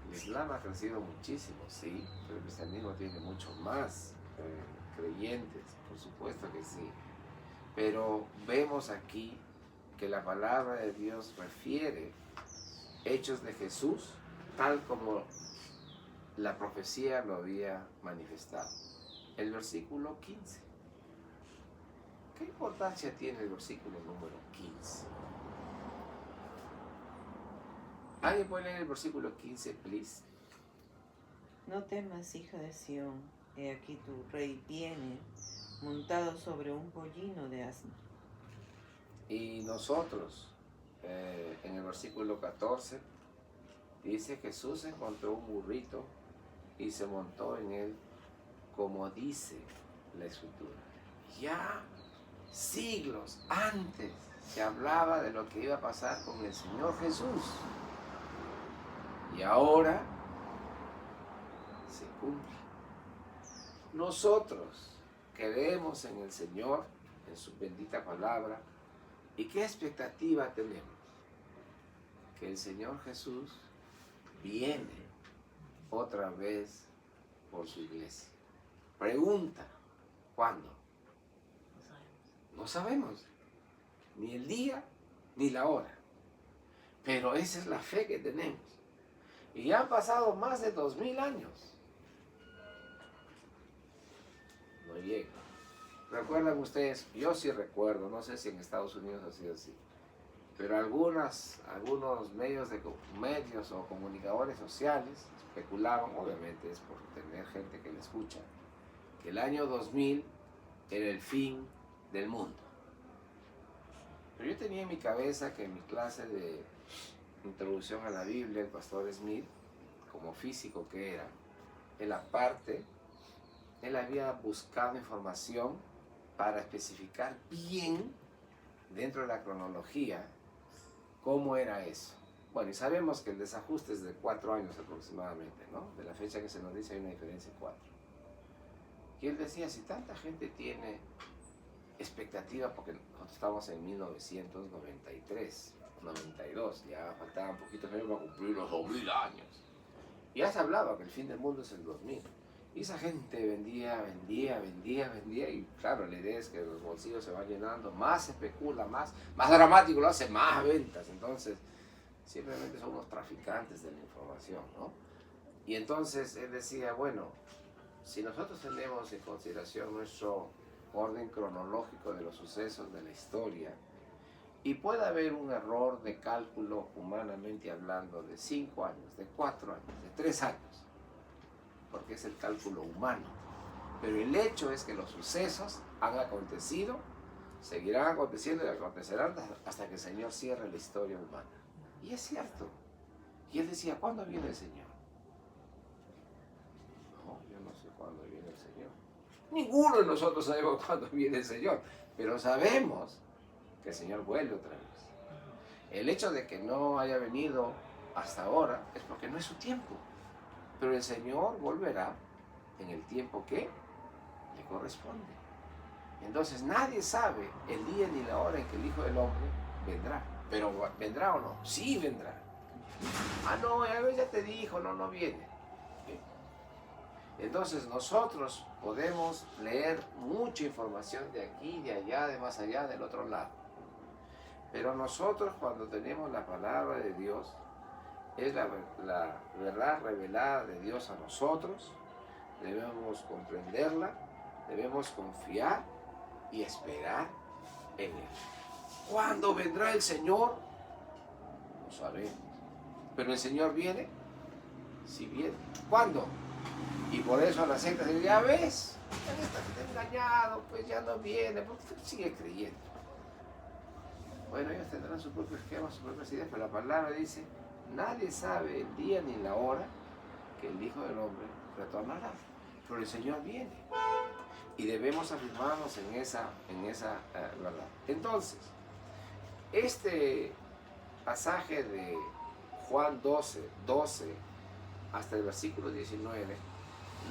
Speaker 1: El Islam ha crecido muchísimo, sí, pero el cristianismo tiene mucho más creyentes, por supuesto que sí. Pero vemos aquí que la palabra de Dios refiere hechos de Jesús tal como la profecía lo había manifestado. El versículo 15. ¿Qué importancia tiene el versículo número 15? ¿Alguien puede leer el versículo 15, please?
Speaker 2: No temas, hija de Sión, he aquí tu rey viene, montado sobre un pollino de asno.
Speaker 1: Y nosotros, en el versículo 14, dice: Jesús encontró un burrito y se montó en él, como dice la Escritura. Ya siglos antes se hablaba de lo que iba a pasar con el Señor Jesús. Y ahora se cumple. Nosotros creemos en el Señor, en su bendita palabra. ¿Y qué expectativa tenemos? Que el Señor Jesús viene otra vez por su iglesia. Pregunta, ¿cuándo? No sabemos. Ni el día, ni la hora. Pero esa es la fe que tenemos. Y ya han pasado más de 2000 años. No llega. ¿Recuerdan ustedes? Yo sí recuerdo, no sé si en Estados Unidos ha sido así, pero algunos medios o comunicadores sociales especulaban, obviamente es por tener gente que le escucha, que el año 2000 era el fin del mundo. Pero yo tenía en mi cabeza que en mi clase de introducción a la Biblia, el pastor Smith, como físico que era, él había buscado información para especificar bien, dentro de la cronología, cómo era eso. Bueno, y sabemos que el desajuste es de 4 años aproximadamente, ¿no? De la fecha que se nos dice hay una diferencia de 4. Y él decía, si tanta gente tiene expectativa, porque nosotros estamos en 1993, 92, ya faltaba un poquito para cumplir los 2000 años. Ya se hablaba que el fin del mundo es el 2000. Y esa gente vendía, y claro, la idea es que los bolsillos se van llenando, más se especula, más dramático lo hace, más ventas. Entonces, simplemente son unos traficantes de la información, ¿no? Y entonces él decía, bueno, si nosotros tenemos en consideración nuestro orden cronológico de los sucesos de la historia, y puede haber un error de cálculo humanamente hablando de 5 años, de 4 años, de 3 años, porque es el cálculo humano. Pero el hecho es que los sucesos han acontecido, seguirán aconteciendo y acontecerán hasta que el Señor cierre la historia humana. Y es cierto. Y él decía, ¿cuándo viene el Señor? No, yo no sé cuándo viene el Señor. Ninguno de nosotros sabemos cuándo viene el Señor, pero sabemos que el Señor vuelve otra vez. El hecho de que no haya venido hasta ahora es porque no es su tiempo. Pero el Señor volverá en el tiempo que le corresponde. Entonces nadie sabe el día ni la hora en que el Hijo del Hombre vendrá. Pero ¿vendrá o no? Sí vendrá. Ah, no, ya te dijo, no viene. ¿Sí? Entonces nosotros podemos leer mucha información de aquí, de allá, de más allá, del otro lado. Pero nosotros cuando tenemos la palabra de Dios, es la verdad revelada de Dios a nosotros, debemos comprenderla, debemos confiar y esperar en Él. ¿Cuándo vendrá el Señor? No sabemos. Pero el Señor viene, sí viene. ¿Cuándo? Y por eso a la secta se dice, ya ves, ya estás engañado, pues ya no viene, ¿por qué sigue creyendo? Bueno, ellos tendrán su propio esquema, sus propias ideas, pero la palabra dice, nadie sabe el día ni la hora que el Hijo del Hombre retornará, pero el Señor viene y debemos afirmarnos en esa verdad. Entonces, este pasaje de Juan 12 hasta el versículo 19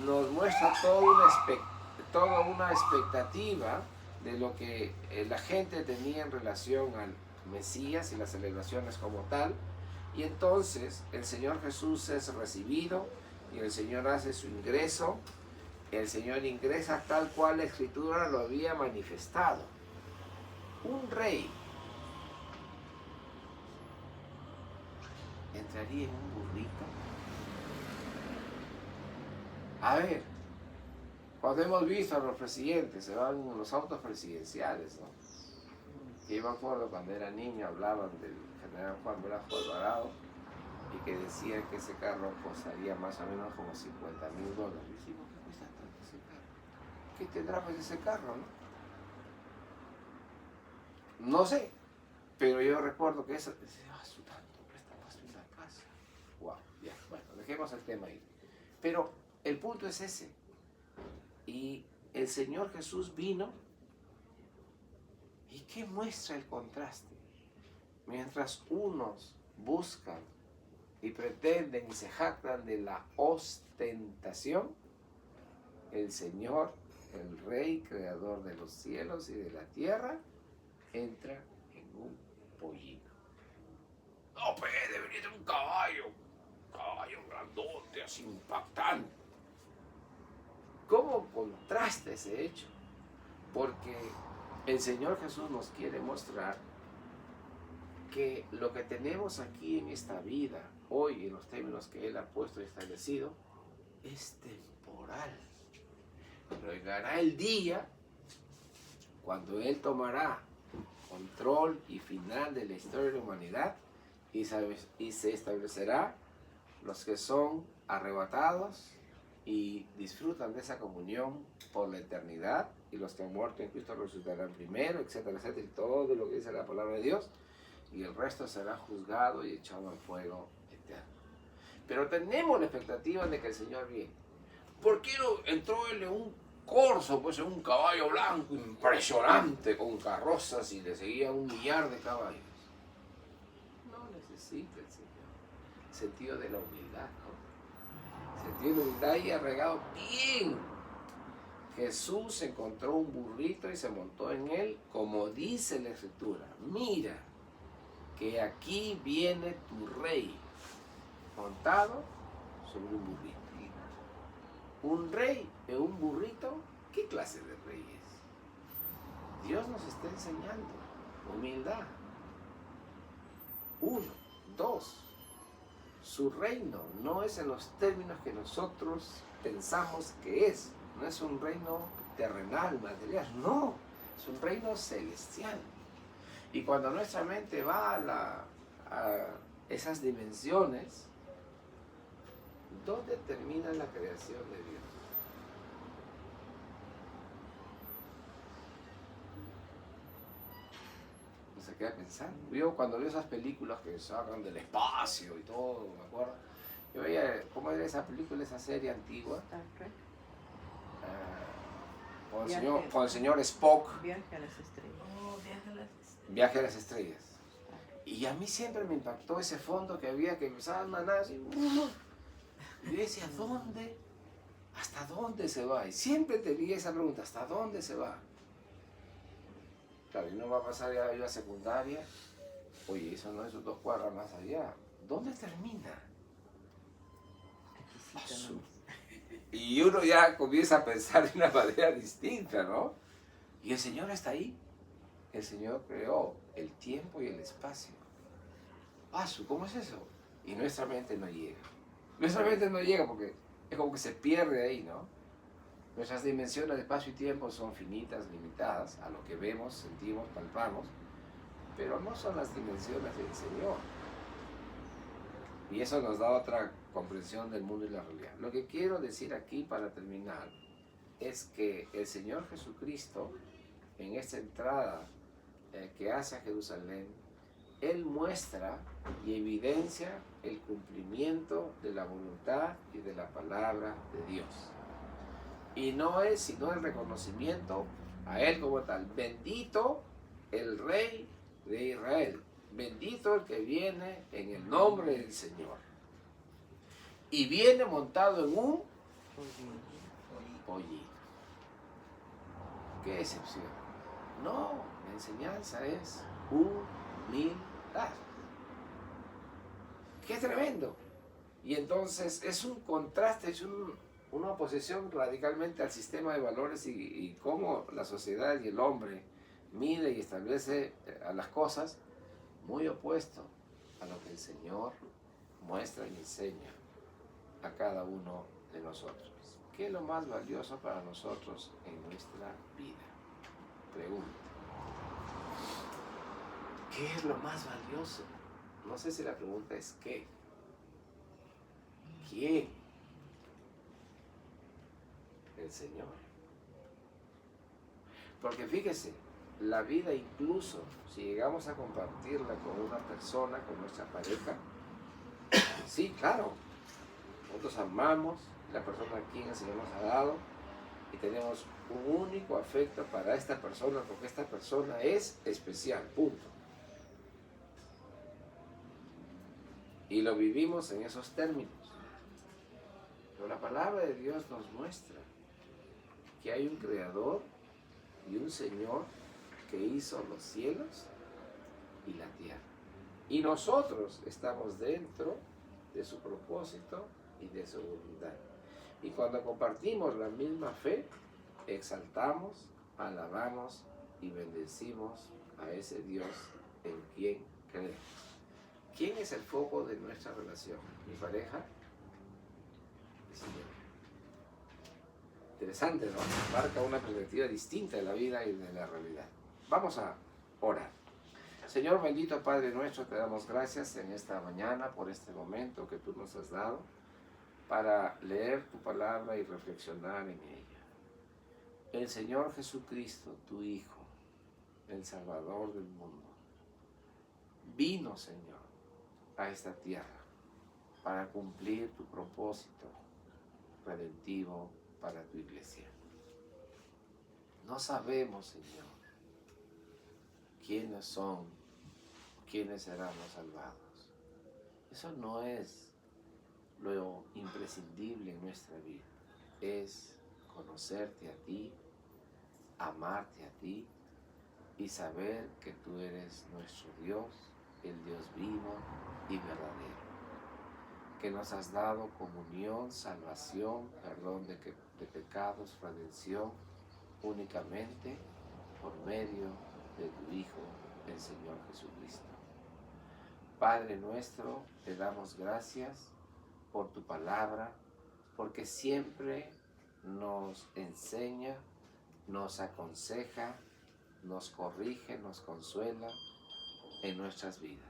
Speaker 1: nos muestra toda una expectativa de lo que la gente tenía en relación al Mesías y las celebraciones como tal. Y entonces el Señor Jesús es recibido y el Señor hace su ingreso. El Señor ingresa tal cual la Escritura lo había manifestado. Un rey entraría en un burrito. A ver, cuando hemos visto a los presidentes, se van en los autos presidenciales, ¿no? Y yo me acuerdo cuando era niño hablaban del general Juan Velasco Alvarado y que decían que ese carro costaría más o menos como $50,000. Y decimos, ¿qué cuesta tanto ese carro? ¿Qué tendrá pues ese carro, no? No sé, pero yo recuerdo que eso, su tanto presta más de una casa. Wow, ya, bueno, dejemos el tema ahí. Pero el punto es ese. Y el Señor Jesús vino. ¿Y qué muestra el contraste? Mientras unos buscan y pretenden y se jactan de la ostentación, el Señor, el Rey, creador de los cielos y de la tierra, entra en un pollino. No, pues debería ser un caballo grandote, así impactante. ¿Cómo contrasta ese hecho? Porque el Señor Jesús nos quiere mostrar que lo que tenemos aquí en esta vida, hoy en los términos que Él ha puesto y establecido, es temporal. Pero llegará el día cuando Él tomará control y final de la historia de la humanidad y se establecerá los que son arrebatados y disfrutan de esa comunión por la eternidad, y los que han muerto en Cristo resucitarán primero, etcétera, etcétera, y todo lo que dice la palabra de Dios, y el resto será juzgado y echado al fuego eterno. Pero tenemos la expectativa de que el Señor viene. ¿Por qué no entró Él en un corzo, pues en un caballo blanco impresionante, con carrozas, y le seguía 1,000,000 de caballos? No necesita el Señor. Sentido de la humildad, ¿no? Sentido de humildad y arraigado bien. Jesús encontró un burrito y se montó en él, como dice la Escritura. Mira, que aquí viene tu rey, montado sobre un burrito. Un rey en un burrito, ¿qué clase de rey es? Dios nos está enseñando humildad. 1, 2. Su reino no es en los términos que nosotros pensamos que es. No es un reino terrenal, material, no. Es un reino celestial. Y cuando nuestra mente va a esas dimensiones, ¿dónde termina la creación de Dios? No se queda pensando. Yo cuando veo esas películas que sacan del espacio y todo, me acuerdo. Yo veía, ¿cómo era esa película, esa serie antigua?
Speaker 4: Star Trek.
Speaker 1: Con el señor Spock.
Speaker 4: Viaje a las estrellas.
Speaker 2: Oh, viaje a las estrellas.
Speaker 1: Viaje a las estrellas. Y a mí siempre me impactó ese fondo que había, que empezaba una nave así. Y yo decía, ¿dónde? ¿Hasta dónde se va? Y siempre tenía esa pregunta, ¿hasta dónde se va? Claro, y no va a pasar ya a la secundaria. Oye, eso no es 2 cuadras más allá. ¿Dónde termina? Y uno ya comienza a pensar de una manera distinta, ¿no? Y el Señor está ahí. El Señor creó el tiempo y el espacio. ¿Cómo es eso? Y nuestra mente no llega. Nuestra mente no llega porque es como que se pierde ahí, ¿no? Nuestras dimensiones de espacio y tiempo son finitas, limitadas a lo que vemos, sentimos, palpamos, pero no son las dimensiones del Señor. Y eso nos da otra comprensión del mundo y la realidad. Lo que quiero decir aquí para terminar es que el Señor Jesucristo, en esta entrada que hace a Jerusalén, Él muestra y evidencia el cumplimiento de la voluntad y de la palabra de Dios. Y no es sino el reconocimiento a Él como tal. Bendito el Rey de Israel. bendito el que viene en el nombre del Señor. Y viene montado en un pollino. ¡Qué excepción! No, la enseñanza es humildad. ¡Qué tremendo! Y entonces es un contraste, es una oposición radicalmente al sistema de valores y cómo la sociedad y el hombre mide y establece a las cosas, muy opuesto a lo que el Señor muestra y enseña a cada uno de nosotros. ¿Qué es lo más valioso para nosotros en nuestra vida? Pregunta. ¿Qué es lo más valioso? No sé si la pregunta es ¿qué? ¿Quién? El Señor. Porque fíjese, la vida incluso, si llegamos a compartirla con una persona, con nuestra pareja, sí, claro, nosotros amamos la persona a quien el Señor nos ha dado y tenemos un único afecto para esta persona porque esta persona es especial, punto. Y lo vivimos en esos términos. Pero la palabra de Dios nos muestra que hay un Creador y un Señor que hizo los cielos y la tierra. Y nosotros estamos dentro de su propósito y de su voluntad. Y cuando compartimos la misma fe, exaltamos, alabamos y bendecimos a ese Dios en quien creemos. ¿Quién es el foco de nuestra relación? ¿Mi pareja? El Señor. Interesante, ¿no? Marca una perspectiva distinta de la vida y de la realidad. Vamos a orar. Señor bendito, Padre nuestro, te damos gracias en esta mañana por este momento que tú nos has dado para leer tu palabra y reflexionar en ella. El Señor Jesucristo, tu Hijo, el Salvador del mundo, vino, Señor, a esta tierra para cumplir tu propósito redentivo para tu iglesia. No sabemos, Señor, quiénes son, quiénes serán los salvados. Eso no es lo imprescindible en nuestra vida. Es conocerte a ti, amarte a ti y saber que tú eres nuestro Dios, el Dios vivo y verdadero, que nos has dado comunión, salvación, perdón de pecados, redención, únicamente por medio de tu Hijo, el Señor Jesucristo. Padre nuestro, te damos gracias por tu palabra, porque siempre nos enseña, nos aconseja, nos corrige, nos consuela en nuestras vidas.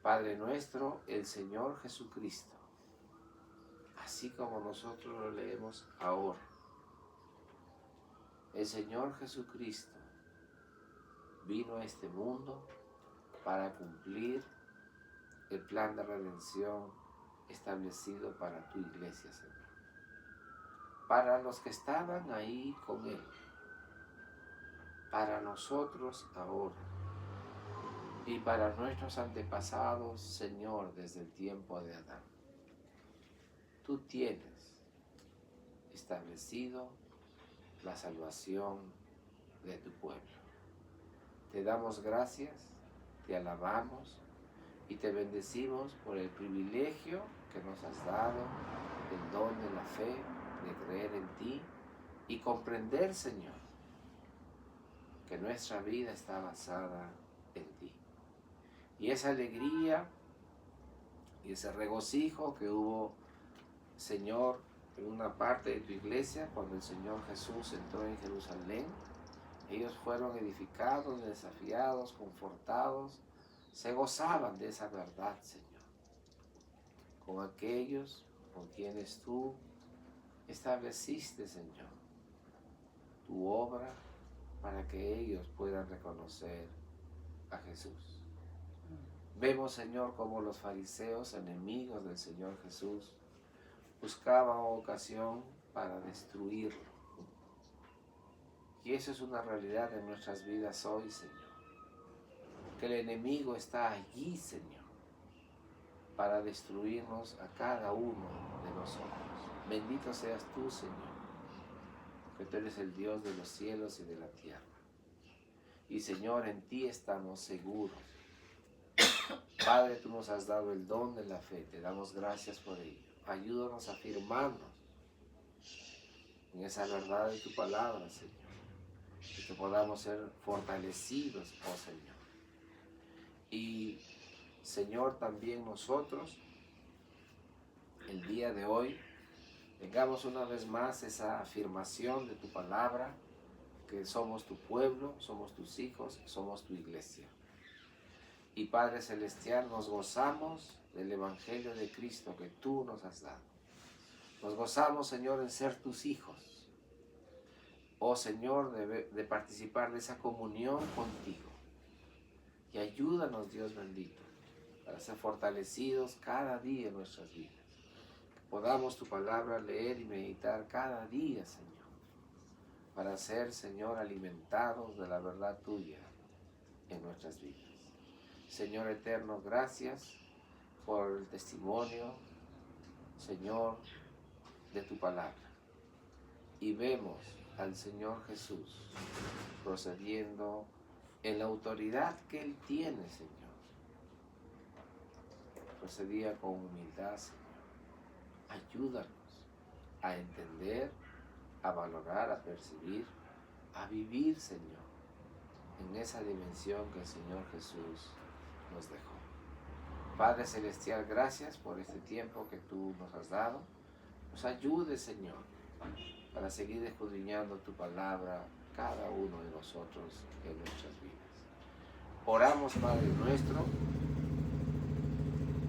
Speaker 1: Padre nuestro, el Señor Jesucristo, así como nosotros lo leemos ahora, el Señor Jesucristo vino a este mundo para cumplir el plan de redención establecido para tu iglesia, Señor. Para los que estaban ahí con Él, para nosotros ahora y para nuestros antepasados, Señor, desde el tiempo de Adán. Tú tienes establecido la salvación de tu pueblo. Te damos gracias, te alabamos y te bendecimos por el privilegio que nos has dado, el don de la fe, de creer en ti y comprender, Señor, que nuestra vida está basada en ti. Y esa alegría y ese regocijo que hubo, Señor, en una parte de tu iglesia, cuando el Señor Jesús entró en Jerusalén, ellos fueron edificados, desafiados, confortados, se gozaban de esa verdad, Señor, con aquellos con quienes tú estableciste, Señor, tu obra para que ellos puedan reconocer a Jesús. Vemos, Señor, cómo los fariseos, enemigos del Señor Jesús, buscaban ocasión para destruirlo. Y eso es una realidad de nuestras vidas hoy, Señor. que el enemigo está allí, Señor, para destruirnos a cada uno de nosotros. Bendito seas tú, Señor, que tú eres el Dios de los cielos y de la tierra. Y Señor, en ti estamos seguros. Padre, tú nos has dado el don de la fe, te damos gracias por ello. Ayúdanos a afirmarnos en esa verdad de tu palabra, Señor, y que podamos ser fortalecidos, oh Señor. Y Señor, también nosotros, el día de hoy, tengamos una vez más esa afirmación de tu palabra, que somos tu pueblo, somos tus hijos, somos tu iglesia. Y Padre Celestial, nos gozamos del Evangelio de Cristo que tú nos has dado. Nos gozamos, Señor, en ser tus hijos. Oh Señor, de participar de esa comunión contigo. Y ayúdanos, Dios bendito, para ser fortalecidos cada día en nuestras vidas. Que podamos tu palabra leer y meditar cada día, Señor, para ser, Señor, alimentados de la verdad tuya en nuestras vidas. Señor eterno, gracias por el testimonio, Señor, de tu palabra. Y vemos al Señor Jesús procediendo en la autoridad que Él tiene, Señor. Procedía con humildad, Señor. Ayúdanos a entender, a valorar, a percibir, a vivir, Señor, en esa dimensión que el Señor Jesús nos dejó. Padre Celestial, gracias por este tiempo que tú nos has dado. Nos ayude, Señor, para seguir escudriñando tu palabra cada uno de nosotros en nuestras vidas. Oramos, Padre nuestro,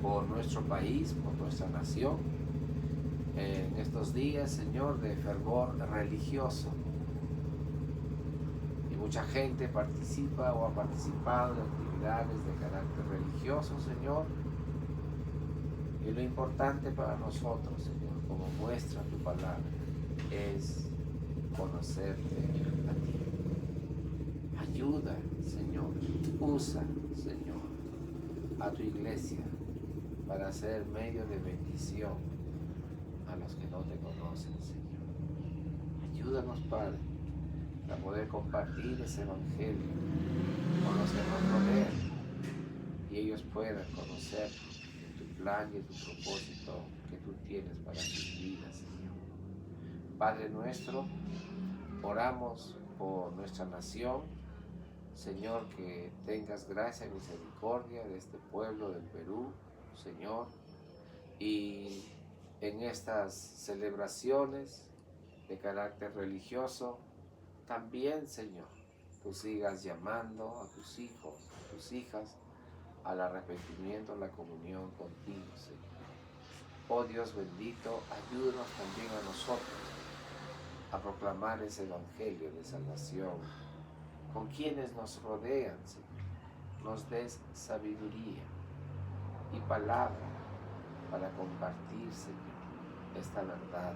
Speaker 1: por nuestro país, por nuestra nación, en estos días, Señor, de fervor religioso. Y mucha gente participa o ha participado en actividades de carácter religioso, Señor. Y lo importante para nosotros, Señor, como muestra tu palabra, es conocerte a ti. Ayuda, Señor, usa, Señor, a tu iglesia para ser medio de bendición a los que no te conocen, Señor. Ayúdanos, Padre, para poder compartir ese evangelio con los que nos rodean y ellos puedan conocer tu plan y tu propósito que tú tienes para sus vidas, Señor. Padre nuestro, oramos por nuestra nación, Señor, que tengas gracia y misericordia de este pueblo del Perú, Señor, y en estas celebraciones de carácter religioso, también, Señor, tú sigas llamando a tus hijos, a tus hijas, al arrepentimiento, a la comunión contigo, Señor. Oh Dios bendito, ayúdanos también a nosotros a proclamar ese evangelio de salvación con quienes nos rodean, Señor. Nos des sabiduría y palabra para compartir, Señor, esta verdad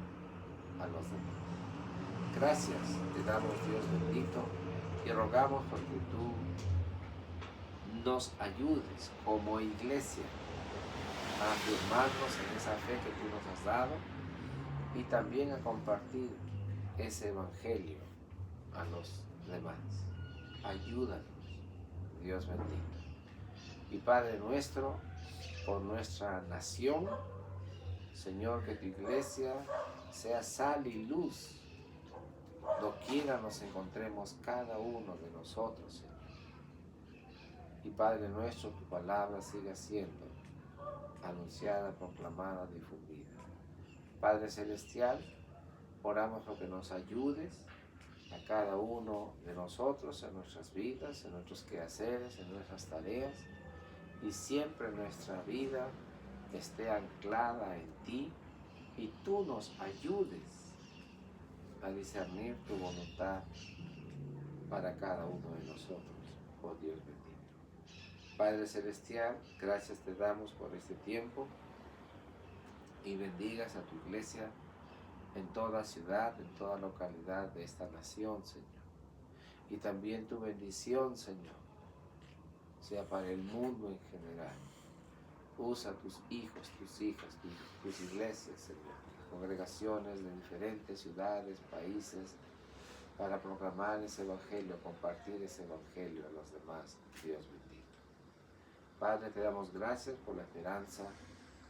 Speaker 1: a los demás. Gracias te damos, Dios bendito, y rogamos porque tú nos ayudes como iglesia a afirmarnos en esa fe que tú nos has dado y también a compartir ese evangelio a los demás. Ayúdanos, Dios bendito. Y Padre nuestro, por nuestra nación, Señor, que tu iglesia sea sal y luz, doquiera nos encontremos cada uno de nosotros, Señor. Y Padre nuestro, tu palabra siga siendo anunciada, proclamada, difundida. Padre Celestial, oramos para que nos ayudes a cada uno de nosotros en nuestras vidas, en nuestros quehaceres, en nuestras tareas, y siempre nuestra vida esté anclada en ti y tú nos ayudes a discernir tu voluntad para cada uno de nosotros, oh Dios bendito. Padre Celestial, gracias te damos por este tiempo y bendigas a tu iglesia en toda ciudad, en toda localidad de esta nación, Señor. Y también tu bendición, Señor, sea para el mundo en general. Usa a tus hijos, tus hijas, tus iglesias, Señor, congregaciones de diferentes ciudades, países, para proclamar ese evangelio, compartir ese evangelio a los demás. Dios bendito. Padre, te damos gracias por la esperanza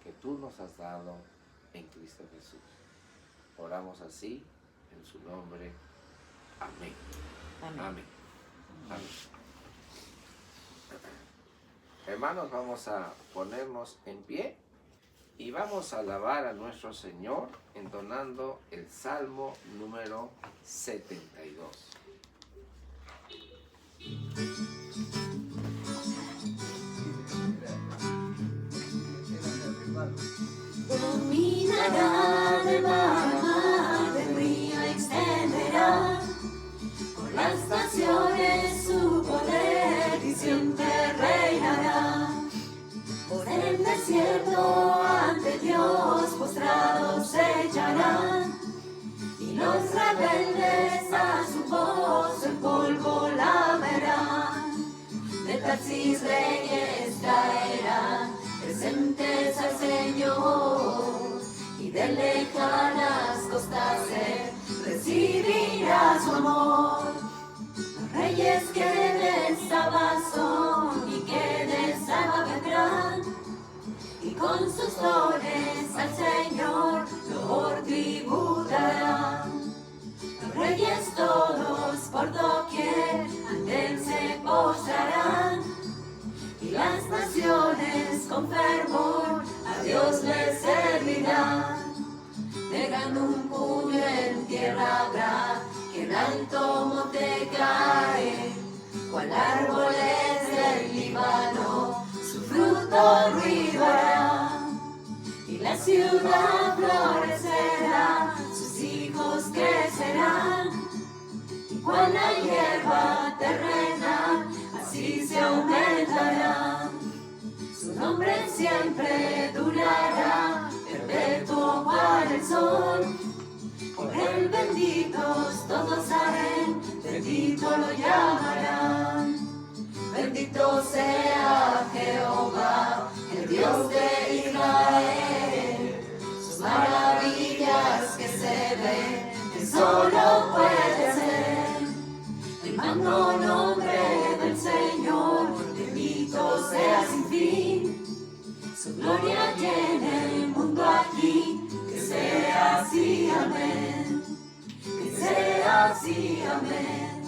Speaker 1: que tú nos has dado en Cristo Jesús. Oramos así, en su nombre. Amén.
Speaker 2: Amén.
Speaker 1: Amén. Amén. Hermanos, vamos a ponernos en pie y vamos a alabar a nuestro Señor entonando el Salmo número 72.
Speaker 2: Dominará de mar a mar, del río extenderá por las naciones su poder y siempre reinará. Por el desierto ante Dios postrados se echarán, y los rebeldes a su voz el polvo lamerán. De Tarsis reyes caerán, presentes al Señor, y de lejanas costas Él recibirá su amor. Los reyes que de Saba son y que de Saba vendrán, y con sus dones al Señor lo tributarán. Los reyes todos por doquier ante Él se postrarán, y las naciones con fervor a Dios le servirán. De gran puño en tierra habrá, que en alto monte cae, cual árboles del Líbano su fruto ruido hará. Y la ciudad florecerá, sus hijos crecerán, y cual la hierba terrena, así se aumentará. Su nombre siempre durará, perpetuo cual el sol. Por él benditos todos harán, bendito lo llamarán. Bendito sea Jehová, el Dios de Israel. Sus maravillas que se ven, que solo puede ser. El magno nombre del Señor, bendito sea sin fin. Su gloria llena el mundo aquí, que sea así, amén. Que sea así, amén.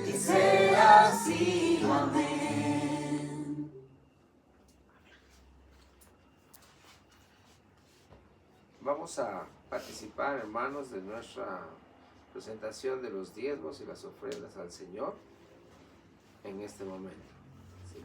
Speaker 2: Que sea así, amén.
Speaker 1: Vamos a participar, hermanos, de nuestra presentación de los diezmos y las ofrendas al Señor en este momento. Sí.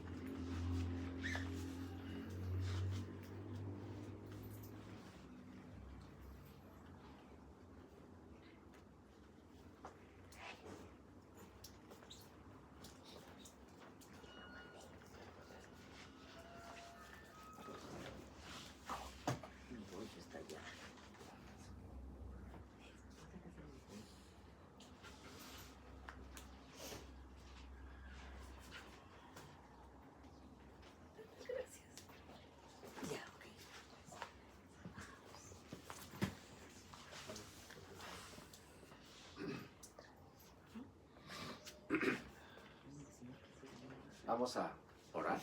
Speaker 1: Vamos a orar.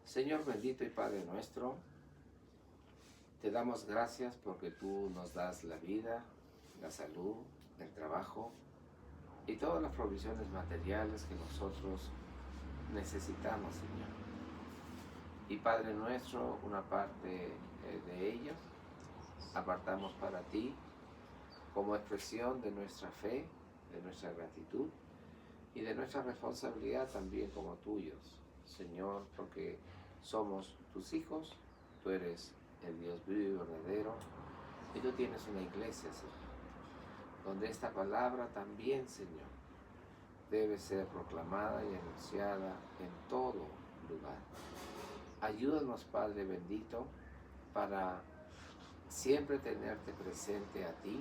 Speaker 1: Señor bendito y Padre nuestro, te damos gracias porque tú nos das la vida, la salud, el trabajo y todas las provisiones materiales que nosotros necesitamos, Señor. Y Padre nuestro, una parte de ello apartamos para ti como expresión de nuestra fe, de nuestra gratitud y de nuestra responsabilidad también como tuyos, Señor, porque somos tus hijos, tú eres el Dios vivo y verdadero, y tú tienes una iglesia, Señor, donde esta palabra también, Señor, debe ser proclamada y anunciada en todo lugar. Ayúdanos, Padre bendito, para siempre tenerte presente a ti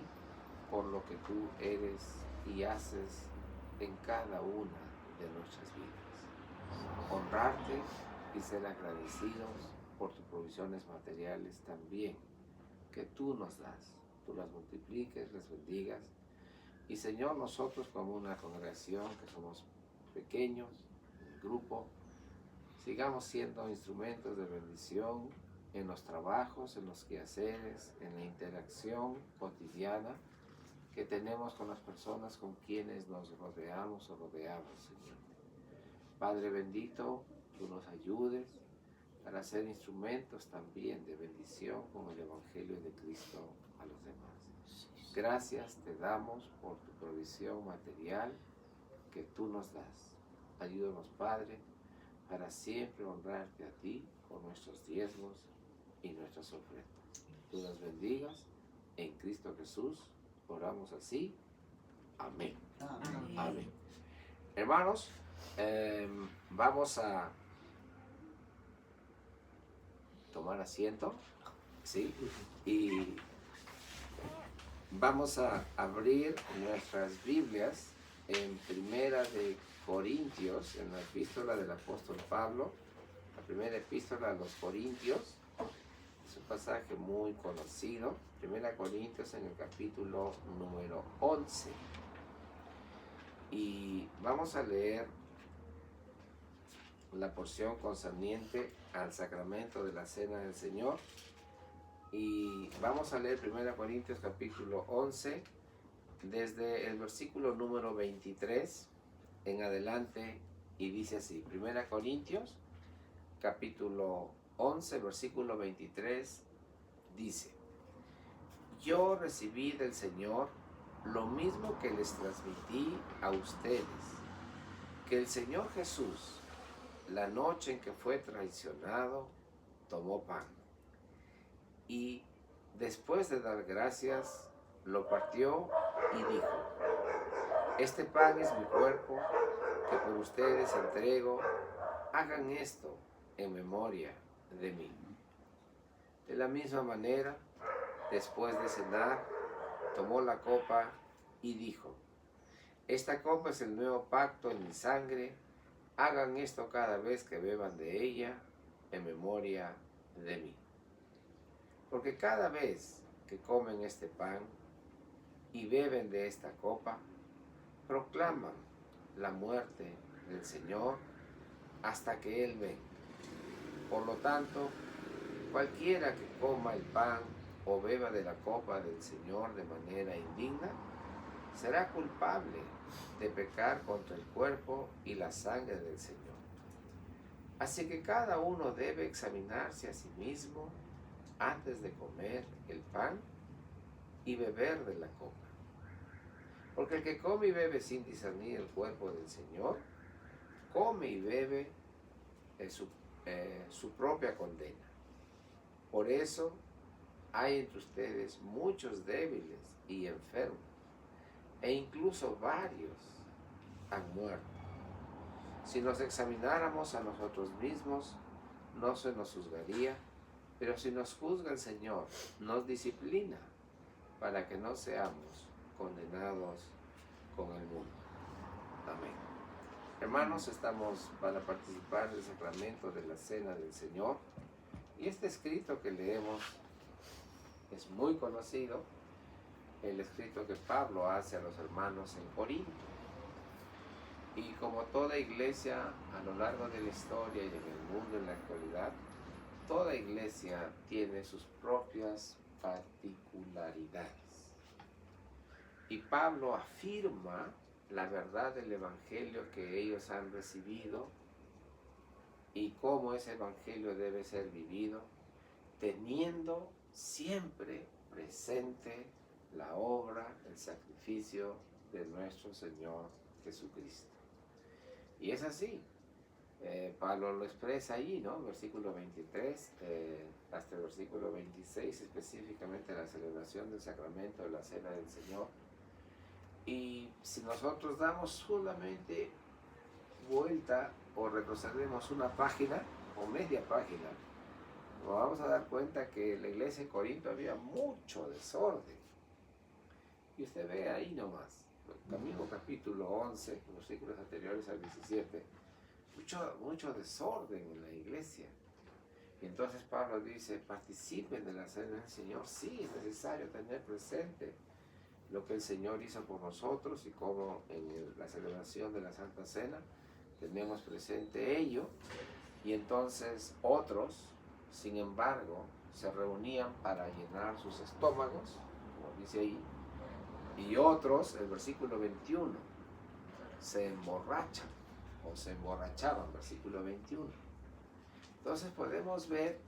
Speaker 1: por lo que tú eres y haces en cada una de nuestras vidas. Honrarte y ser agradecidos por tus provisiones materiales también, que tú nos das. Tú las multipliques, las bendigas. Y Señor, nosotros como una congregación que somos pequeños, en grupo, sigamos siendo instrumentos de bendición en los trabajos, en los quehaceres, en la interacción cotidiana que tenemos con las personas con quienes nos rodeamos o rodeamos, Señor. Padre bendito, tú nos ayudes para ser instrumentos también de bendición con el Evangelio de Cristo a los demás. Gracias te damos por tu provisión material que tú nos das. Ayúdanos, Padre, para siempre honrarte a ti con nuestros diezmos y nuestras ofrendas. Tú nos bendigas en Cristo Jesús. Oramos así. Amén.
Speaker 3: Amén.
Speaker 1: Amén. Hermanos, vamos a tomar asiento, ¿sí? Y vamos a abrir nuestras Biblias en Primera de Corintios, en la epístola del apóstol Pablo, la primera epístola a los Corintios. Es un pasaje muy conocido, Primera Corintios en el capítulo número 11. Y vamos a leer la porción concerniente al sacramento de la Cena del Señor. Y vamos a leer 1 Corintios capítulo 11, desde el versículo número 23 en adelante, y dice así: 1 Corintios capítulo 11, versículo 23, dice: Yo recibí del Señor lo mismo que les transmití a ustedes, que el Señor Jesús, la noche en que fue traicionado, tomó pan, y después de dar gracias, lo partió y dijo: Este pan es mi cuerpo, que por ustedes entrego, hagan esto en memoria de mí. De la misma manera, después de cenar, tomó la copa y dijo: Esta copa es el nuevo pacto en mi sangre, hagan esto cada vez que beban de ella en memoria de mí. Porque cada vez que comen este pan y beben de esta copa, proclaman la muerte del Señor hasta que Él venga. Por lo tanto, cualquiera que coma el pan o beba de la copa del Señor de manera indigna, será culpable de pecar contra el cuerpo y la sangre del Señor. Así que cada uno debe examinarse a sí mismo antes de comer el pan y beber de la copa. Porque el que come y bebe sin discernir el cuerpo del Señor, come y bebe su propia condena. Por eso hay entre ustedes muchos débiles y enfermos, e incluso varios han muerto. Si nos examináramos a nosotros mismos, no se nos juzgaría, pero si nos juzga el Señor, nos disciplina para que no seamos condenados con el mundo. Amén. Hermanos, estamos para participar del sacramento de la Cena del Señor, y este escrito que leemos es muy conocido, el escrito que Pablo hace a los hermanos en Corinto. Y como toda iglesia a lo largo de la historia y en el mundo en la actualidad, toda iglesia tiene sus propias particularidades. Y Pablo afirma la verdad del evangelio que ellos han recibido y cómo ese evangelio debe ser vivido, teniendo siempre presente la obra, el sacrificio de nuestro Señor Jesucristo. Y es así. Pablo lo expresa ahí, ¿no? Versículo 23 hasta el versículo 26, específicamente la celebración del sacramento de la Cena del Señor. Y si nosotros damos solamente vuelta o retrocedemos una página o media página, nos vamos a dar cuenta que en la iglesia en Corinto había mucho desorden. Y usted ve ahí nomás, mismo capítulo 11, los versículos anteriores al 17, mucho desorden en la iglesia. Y entonces Pablo dice, participen de la cena del Señor. Sí, es necesario tener presente lo que el Señor hizo por nosotros y cómo en la celebración de la Santa Cena tenemos presente ello. Y entonces otros, sin embargo, se reunían para llenar sus estómagos, como dice ahí, y otros, el versículo 21, se emborrachan o se emborrachaban, versículo 21. Entonces podemos ver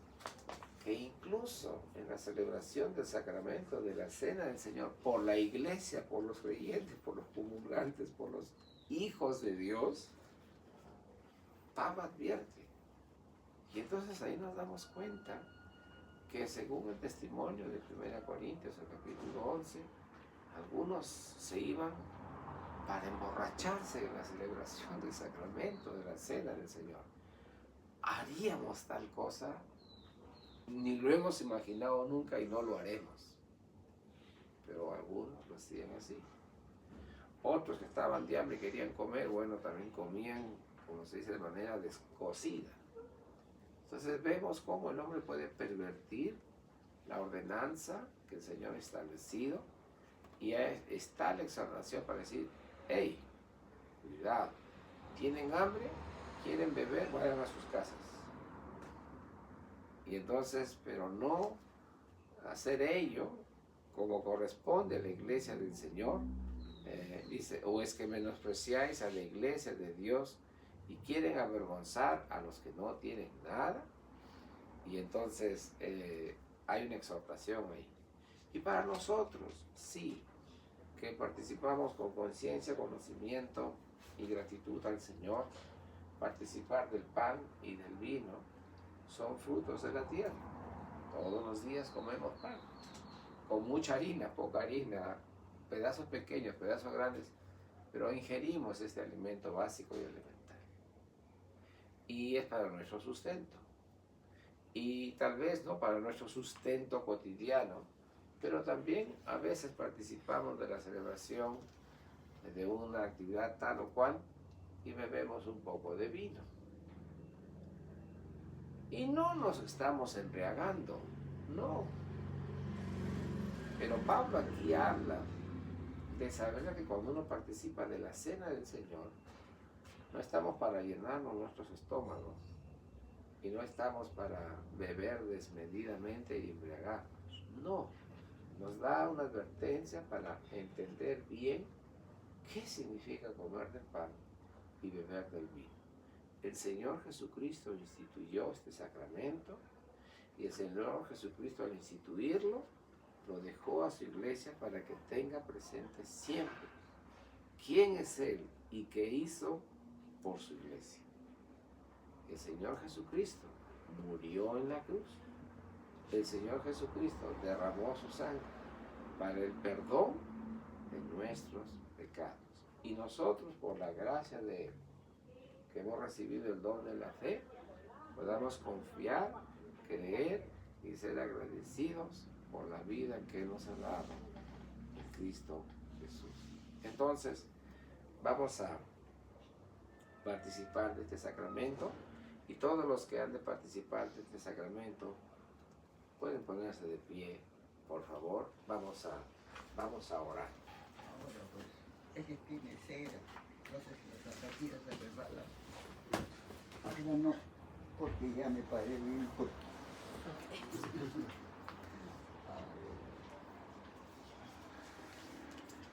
Speaker 1: que incluso en la celebración del sacramento de la Cena del Señor, por la iglesia, por los creyentes, por los comungantes, por los hijos de Dios, Pablo advierte. Y entonces ahí nos damos cuenta que según el testimonio de 1 Corintios, el capítulo 11, algunos se iban para emborracharse en la celebración del sacramento de la Cena del Señor. ¿Haríamos tal cosa? Ni lo hemos imaginado nunca y no lo haremos. Pero algunos lo hacían así. Otros que estaban de hambre y querían comer, bueno, también comían, como se dice, de manera descosida. Entonces vemos cómo el hombre puede pervertir la ordenanza que el Señor ha establecido, y está la exhortación para decir, hey, cuidado, tienen hambre, quieren beber, vayan a sus casas. Y entonces, pero no hacer ello como corresponde a la iglesia del Señor. Dice, o es que menospreciáis a la iglesia de Dios y quieren avergonzar a los que no tienen nada. Y entonces hay una exhortación ahí. Y para nosotros, sí, que participamos con conciencia, conocimiento y gratitud al Señor, participar del pan y del vino son frutos de la tierra. Todos los días comemos pan, con mucha harina, poca harina, pedazos pequeños, pedazos grandes, pero ingerimos este alimento básico y elemental. Y es para nuestro sustento. Y tal vez no para nuestro sustento cotidiano, pero también a veces participamos de la celebración de una actividad tal o cual y bebemos un poco de vino. Y no nos estamos embriagando, no. Pero Pablo aquí habla de saber que cuando uno participa de la Cena del Señor, no estamos para llenarnos nuestros estómagos y no estamos para beber desmedidamente y embriagarnos, no. Nos da una advertencia para entender bien qué significa comer del pan y beber del vino. El Señor Jesucristo instituyó este sacramento y el Señor Jesucristo al instituirlo lo dejó a su iglesia para que tenga presente siempre quién es Él y qué hizo por su iglesia. El Señor Jesucristo murió en la cruz. El Señor Jesucristo derramó su sangre para el perdón de nuestros pecados. Y nosotros, por la gracia de Él, que hemos recibido el don de la fe, podamos confiar, creer y ser agradecidos por la vida que Él nos ha dado en Cristo Jesús. Entonces, vamos a participar de este sacramento, y todos los que han de participar de este sacramento pueden ponerse de pie, por favor. Vamos a orar.
Speaker 3: Ahora pues, es que tiene cera, entonces las zapatillas se resbalan. Ahora no, porque ya me paré bien.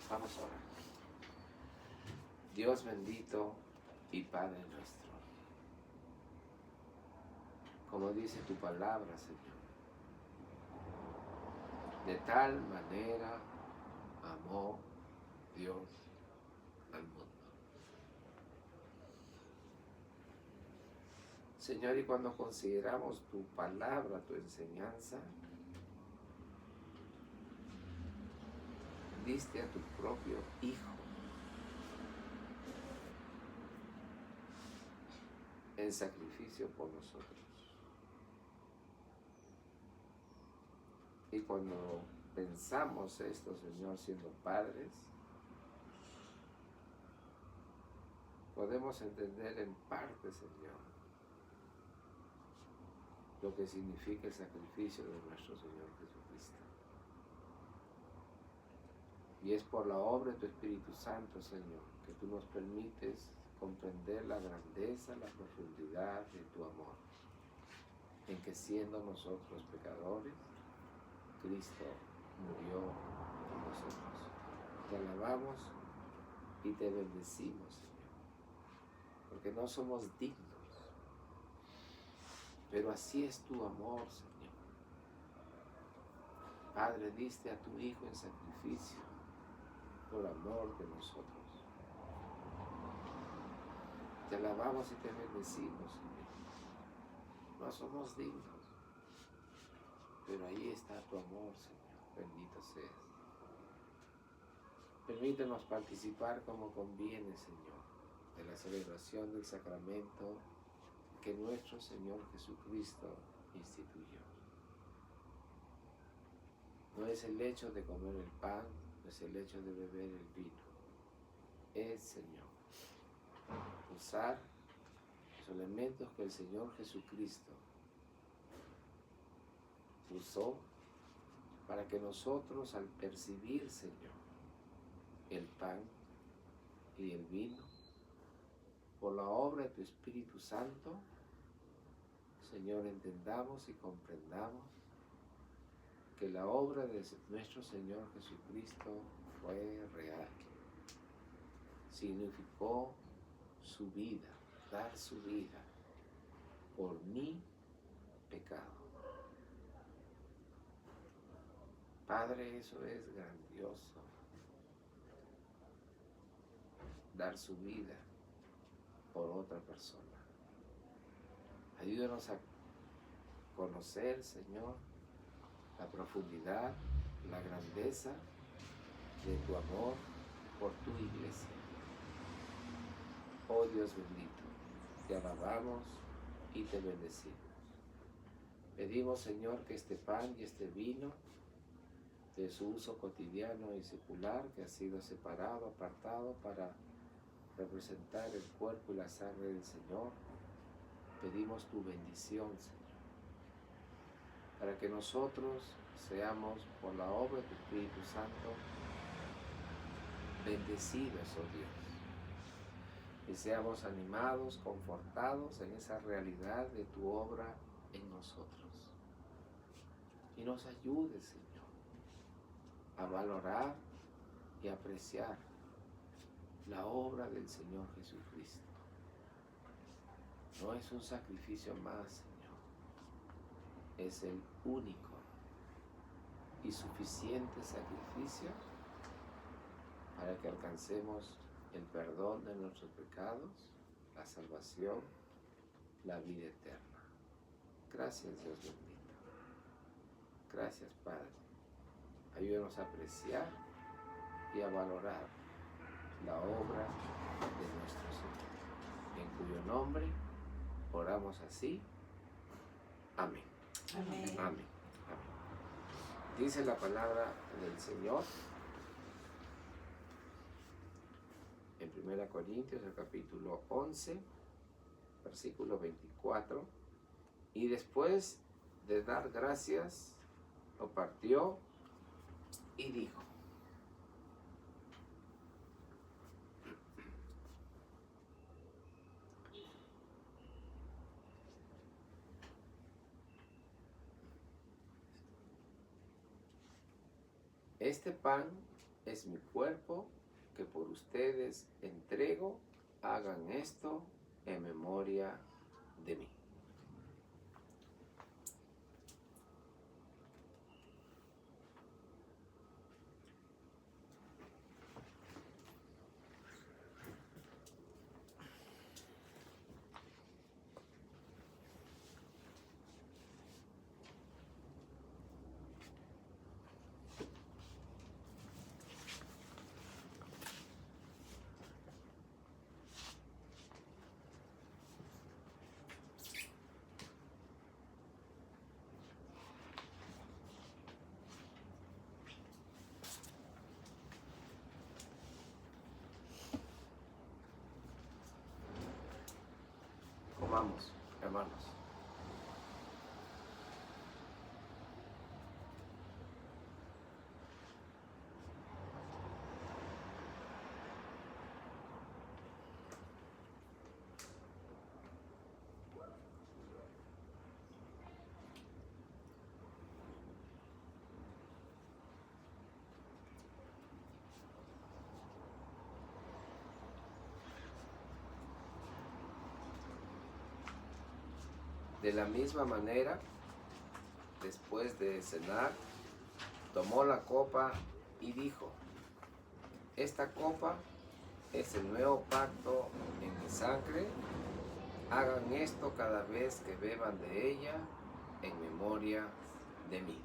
Speaker 1: Vamos a orar. Dios bendito y Padre nuestro, como dice tu palabra, Señor, de tal manera amó Dios al mundo. Señor, y cuando consideramos tu palabra, tu enseñanza, diste a tu propio Hijo en sacrificio por nosotros. Y cuando pensamos esto, Señor, siendo padres, podemos entender en parte, Señor, lo que significa el sacrificio de nuestro Señor Jesucristo. Y es por la obra de tu Espíritu Santo, Señor, que tú nos permites comprender la grandeza, la profundidad de tu amor, en que siendo nosotros pecadores, Cristo murió por nosotros. Te alabamos y te bendecimos, Señor, porque no somos dignos, pero así es tu amor, Señor. Padre, diste a tu Hijo en sacrificio por amor de nosotros. Te alabamos y te bendecimos, Señor. No somos dignos, pero ahí está tu amor, Señor. Bendito seas. Permítenos participar como conviene, Señor, de la celebración del sacramento que nuestro Señor Jesucristo instituyó. No es el hecho de comer el pan, no es el hecho de beber el vino. Es, Señor, usar los elementos que el Señor Jesucristo usó para que nosotros, al percibir, Señor, el pan y el vino, por la obra de tu Espíritu Santo, Señor, entendamos y comprendamos que la obra de nuestro Señor Jesucristo fue real. Significó su vida, dar su vida por mi pecado. Padre, eso es grandioso. Dar su vida por otra persona. Ayúdanos a conocer, Señor, la profundidad, la grandeza de tu amor por tu iglesia. Oh Dios bendito, te alabamos y te bendecimos. Pedimos, Señor, que este pan y este vino, de su uso cotidiano y secular, que ha sido separado, apartado para representar el cuerpo y la sangre del Señor, pedimos tu bendición, Señor, para que nosotros seamos, por la obra de tu Espíritu Santo, bendecidos, oh Dios, y seamos animados, confortados en esa realidad de tu obra en nosotros. Y nos ayude, Señor, a valorar y apreciar la obra del Señor Jesucristo. No es un sacrificio más, Señor. Es el único y suficiente sacrificio para que alcancemos el perdón de nuestros pecados, la salvación, la vida eterna. Gracias, Dios bendito. Gracias, Padre. Ayúdanos a apreciar y a valorar la obra de nuestro Señor, en cuyo nombre oramos así. Amén.
Speaker 4: Amén.
Speaker 1: Amén. Amén. Dice la palabra del Señor en 1 Corintios, el capítulo 11, versículo 24. Y después de dar gracias, lo partió y dijo: este pan es mi cuerpo que por ustedes entrego. Hagan esto en memoria de mí. Comamos, hermanos. De la misma manera, después de cenar, tomó la copa y dijo: esta copa es el nuevo pacto en mi sangre. Hagan esto cada vez que beban de ella en memoria de mí.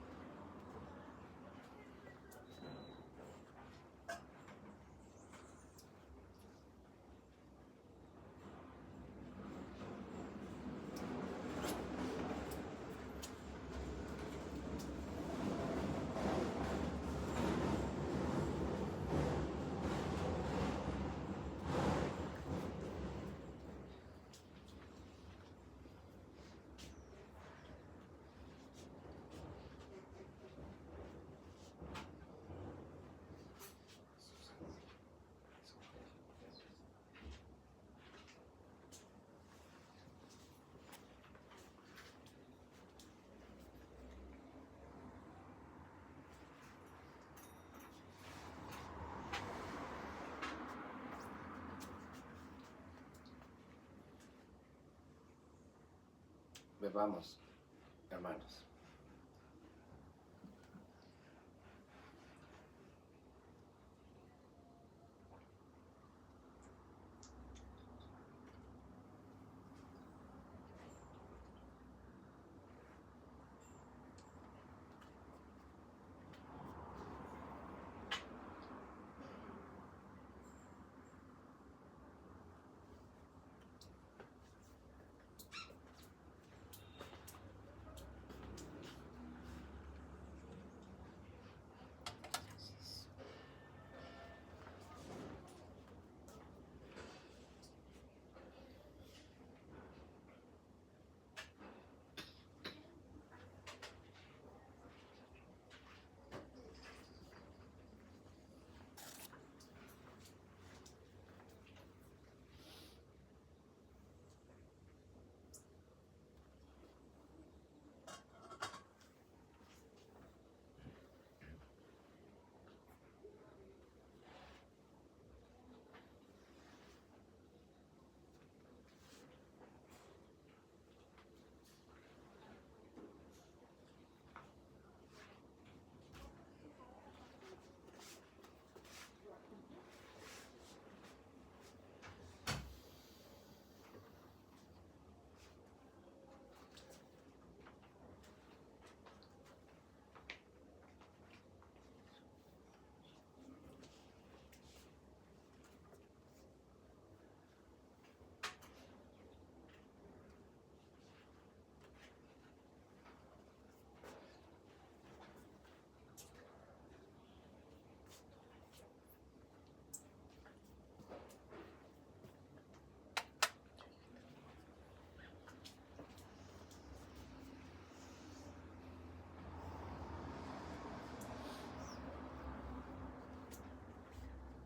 Speaker 1: Bebamos, hermanos.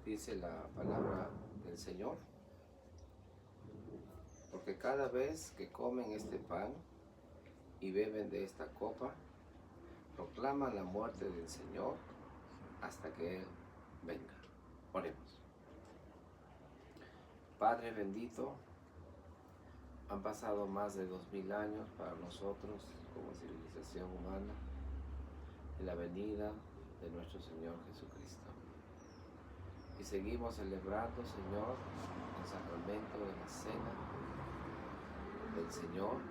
Speaker 1: Dice la palabra del Señor: porque cada vez que comen este pan y beben de esta copa, proclaman la muerte del Señor hasta que Él venga. Oremos. Padre bendito, han pasado más de 2000 años para nosotros como civilización humana en la venida de nuestro Señor Jesucristo. Y seguimos celebrando, Señor, el sacramento de la cena del Señor,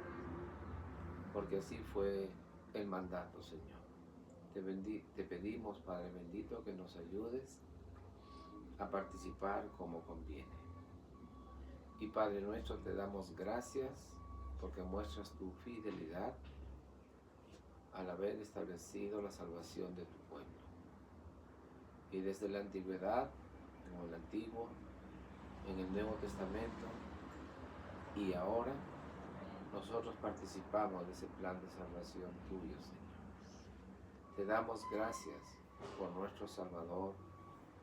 Speaker 1: porque así fue el mandato, Señor. Te pedimos, Padre bendito, que nos ayudes a participar como conviene. Y Padre nuestro, te damos gracias porque muestras tu fidelidad al haber establecido la salvación de tu pueblo. Y desde la antigüedad, como el Antiguo, en el Nuevo Testamento y ahora, nosotros participamos de ese plan de salvación tuyo, Señor. Te damos gracias por nuestro Salvador,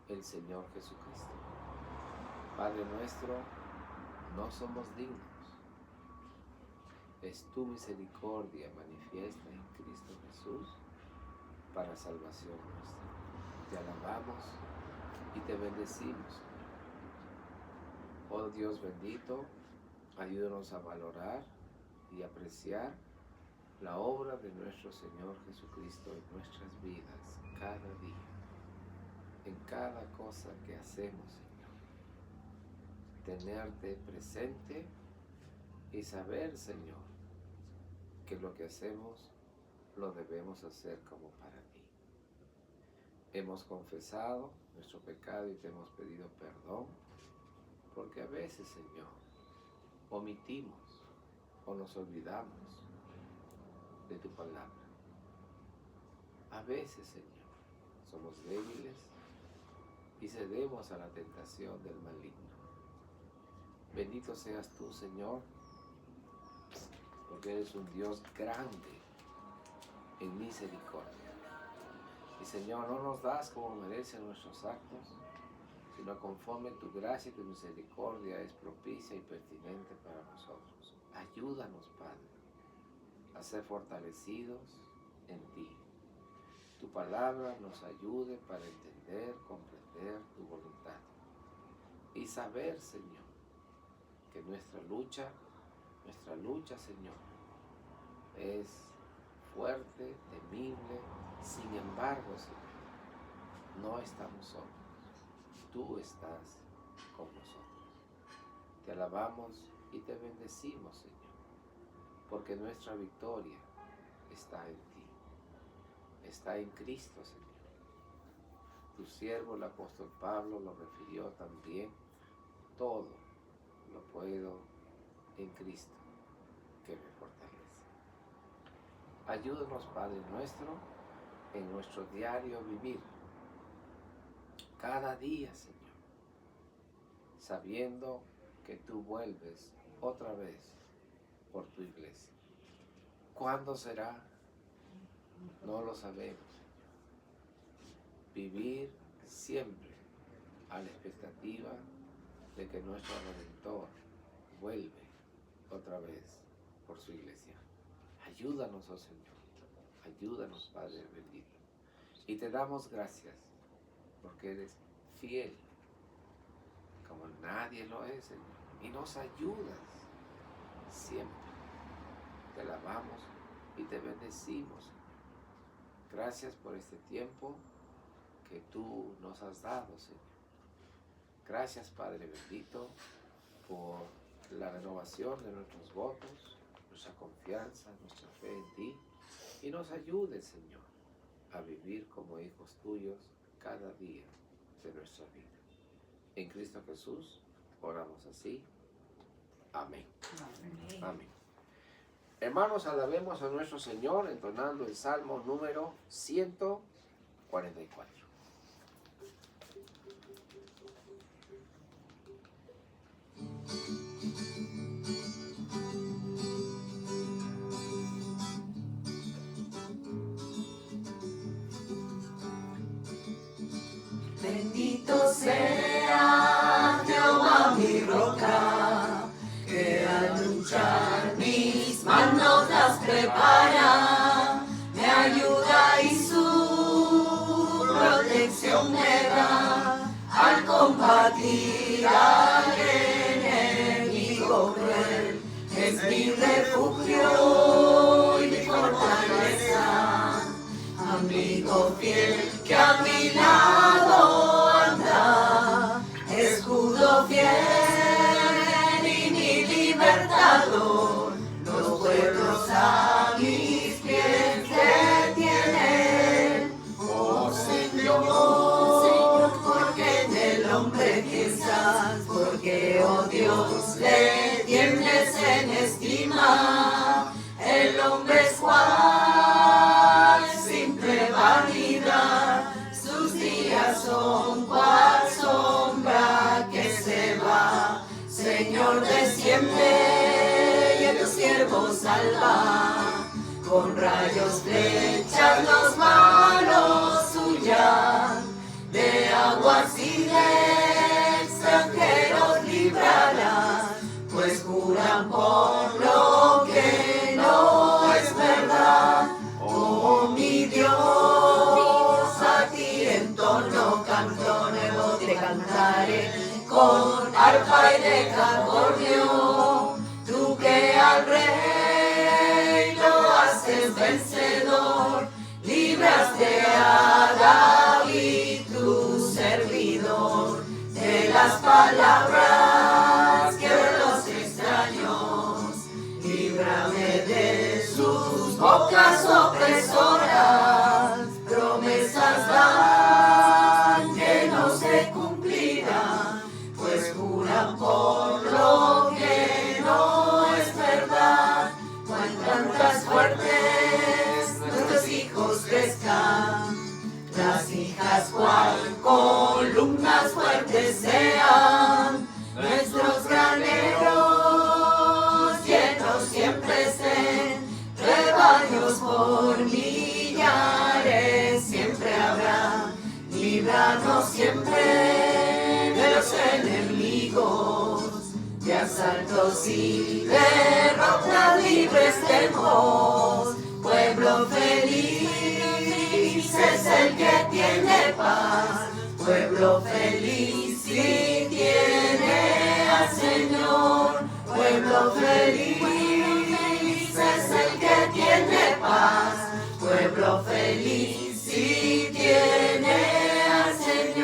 Speaker 1: el Señor Jesucristo. Padre nuestro, no somos dignos. Es tu misericordia manifiesta en Cristo Jesús para salvación nuestra. Te alabamos y te bendecimos, Señor. Oh Dios bendito, ayúdanos a valorar y apreciar la obra de nuestro Señor Jesucristo en nuestras vidas cada día, en cada cosa que hacemos, Señor. Tenerte presente y saber, Señor, que lo que hacemos lo debemos hacer como para ti. Hemos confesado nuestro pecado y te hemos pedido perdón, porque a veces, Señor, omitimos o nos olvidamos de tu palabra. A veces, Señor, somos débiles y cedemos a la tentación del maligno. Bendito seas tú, Señor, porque eres un Dios grande en misericordia. Y, Señor, no nos das como merecen nuestros actos, sino conforme tu gracia y tu misericordia es propicia y pertinente para nosotros. Ayúdanos, Padre, a ser fortalecidos en ti. Tu palabra nos ayude para entender, comprender tu voluntad y saber, Señor, que nuestra lucha, Señor, es fuerte, temible. Sin embargo, Señor, no estamos solos. Tú estás con nosotros. Te alabamos y te bendecimos, Señor, porque nuestra victoria está en ti. Está en Cristo, Señor. Tu siervo, el apóstol Pablo, lo refirió también. Todo lo puedo en Cristo, que me fortalece. Ayúdanos, Padre nuestro, en nuestro diario vivir. Cada día, Señor, sabiendo que tú vuelves otra vez por tu iglesia. ¿Cuándo será? No lo sabemos. Vivir siempre a la expectativa de que nuestro Redentor vuelve otra vez por su iglesia. Ayúdanos, oh Señor. Ayúdanos, Padre bendito. Y te damos gracias porque eres fiel como nadie lo es, Señor. Y nos ayudas siempre. Te alabamos y te bendecimos, Señor. Gracias por este tiempo que tú nos has dado, Señor. Gracias, Padre bendito, por la renovación de nuestros votos, nuestra confianza, nuestra fe en ti. Y nos ayude, Señor, a vivir como hijos tuyos cada día de nuestra vida. En Cristo Jesús oramos así. Amén.
Speaker 4: Amén.
Speaker 1: Amén. Hermanos, alabemos a nuestro Señor entonando el Salmo número 144.
Speaker 2: Bendito sea Jehová mi roca, que al luchar mis manos las prepara, me ayuda y su protección me da, al combatir al enemigo cruel, es mi refugio y mi fortaleza, amigo fiel que a mi lado anda, escudo fiel y mi libertador, los pueblos a mis pies detienen. Oh Señor, porque en el hombre piensas, porque, oh Dios, le tienes en estima, el hombre es cual simple vanidad, sus días son flechas malos huyan, de aguas y de extranjeros librarán, pues juran por lo que no es verdad. Oh mi Dios, a ti en tono canto nuevo te cantaré, con arpa y de acordeón, tú que al rey lo haces vencedor, libraste a David tu servidor, de las palabras que de los extraños, líbrame de sus bocas opresoras, promesas dan que no se cumplirán, pues juran por lo que no es verdad. Cuantas fuertes nuestros hijos crezcan, las hijas cual columnas fuertes sean, nuestros graneros llenos siempre estén, rebaños por millares siempre habrá, líbranos siempre de los enemigos, de asaltos y derrotas libres estemos, pueblo feliz es el que tiene paz, pueblo feliz si tiene al Señor, pueblo feliz es el que tiene paz, pueblo feliz si tiene al Señor.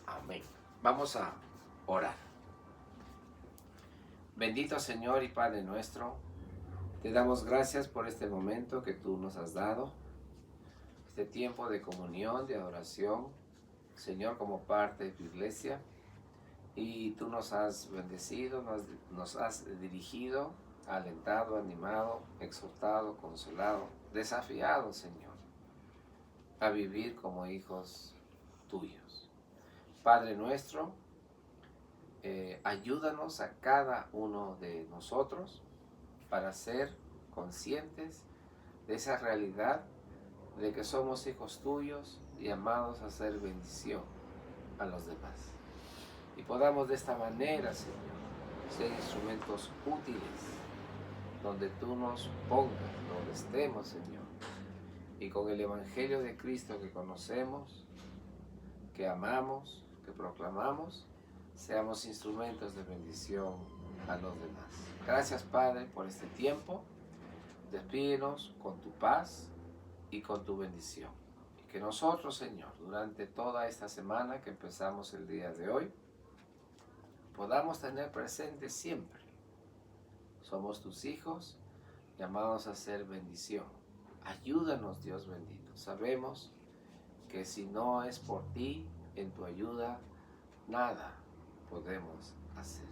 Speaker 1: Amén. Vamos a orar. Bendito Señor y Padre nuestro, te damos gracias por este momento que tú nos has dado, este tiempo de comunión, de adoración, Señor, como parte de tu iglesia. Y tú nos has bendecido, nos has dirigido, alentado, animado, exhortado, consolado, desafiado, Señor, a vivir como hijos tuyos. Padre nuestro, ayúdanos a cada uno de nosotros para ser conscientes de esa realidad de que somos hijos tuyos y llamados a hacer bendición a los demás. Y podamos de esta manera, Señor, ser instrumentos útiles donde tú nos pongas, donde estemos, Señor. Y con el Evangelio de Cristo que conocemos, que amamos, que proclamamos, seamos instrumentos de bendición a los demás. Gracias, Padre, por este tiempo. Despídenos con tu paz y con tu bendición. Y que nosotros, Señor, durante toda esta semana que empezamos el día de hoy, podamos tener presente siempre. Somos tus hijos, llamados a ser bendición. Ayúdanos, Dios bendito. Sabemos que si no es por ti, en tu ayuda, nada podemos hacer.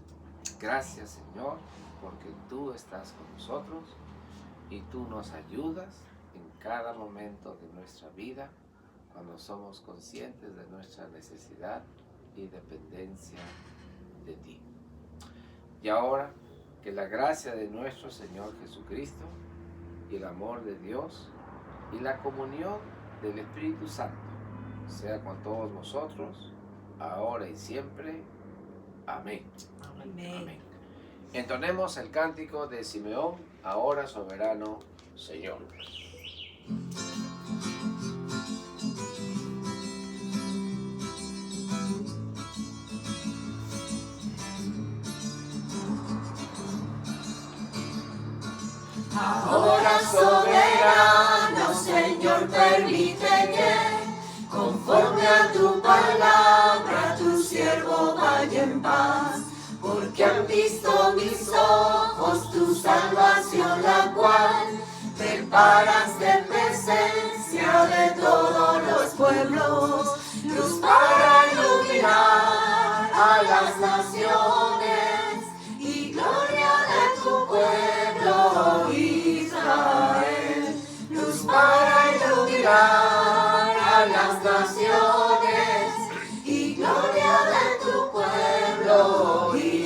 Speaker 1: Gracias, Señor, porque tú estás con nosotros y tú nos ayudas en cada momento de nuestra vida cuando somos conscientes de nuestra necesidad y dependencia de ti. Y ahora, que la gracia de nuestro Señor Jesucristo y el amor de Dios y la comunión del Espíritu Santo sea con todos nosotros, ahora y siempre. Amén.
Speaker 4: Amén.
Speaker 1: Amén. Entonemos el cántico de Simeón, ahora soberano Señor.
Speaker 2: Ahora soberano Señor, permite que conforme a tu palabra tu siervo vaya en paz, porque han visto mis ojos tu salvación, la cual preparas de presencia de todos los pueblos, luz para iluminar a las naciones y gloria de tu pueblo Israel, luz para iluminar a las naciones y gloria de tu pueblo Israel.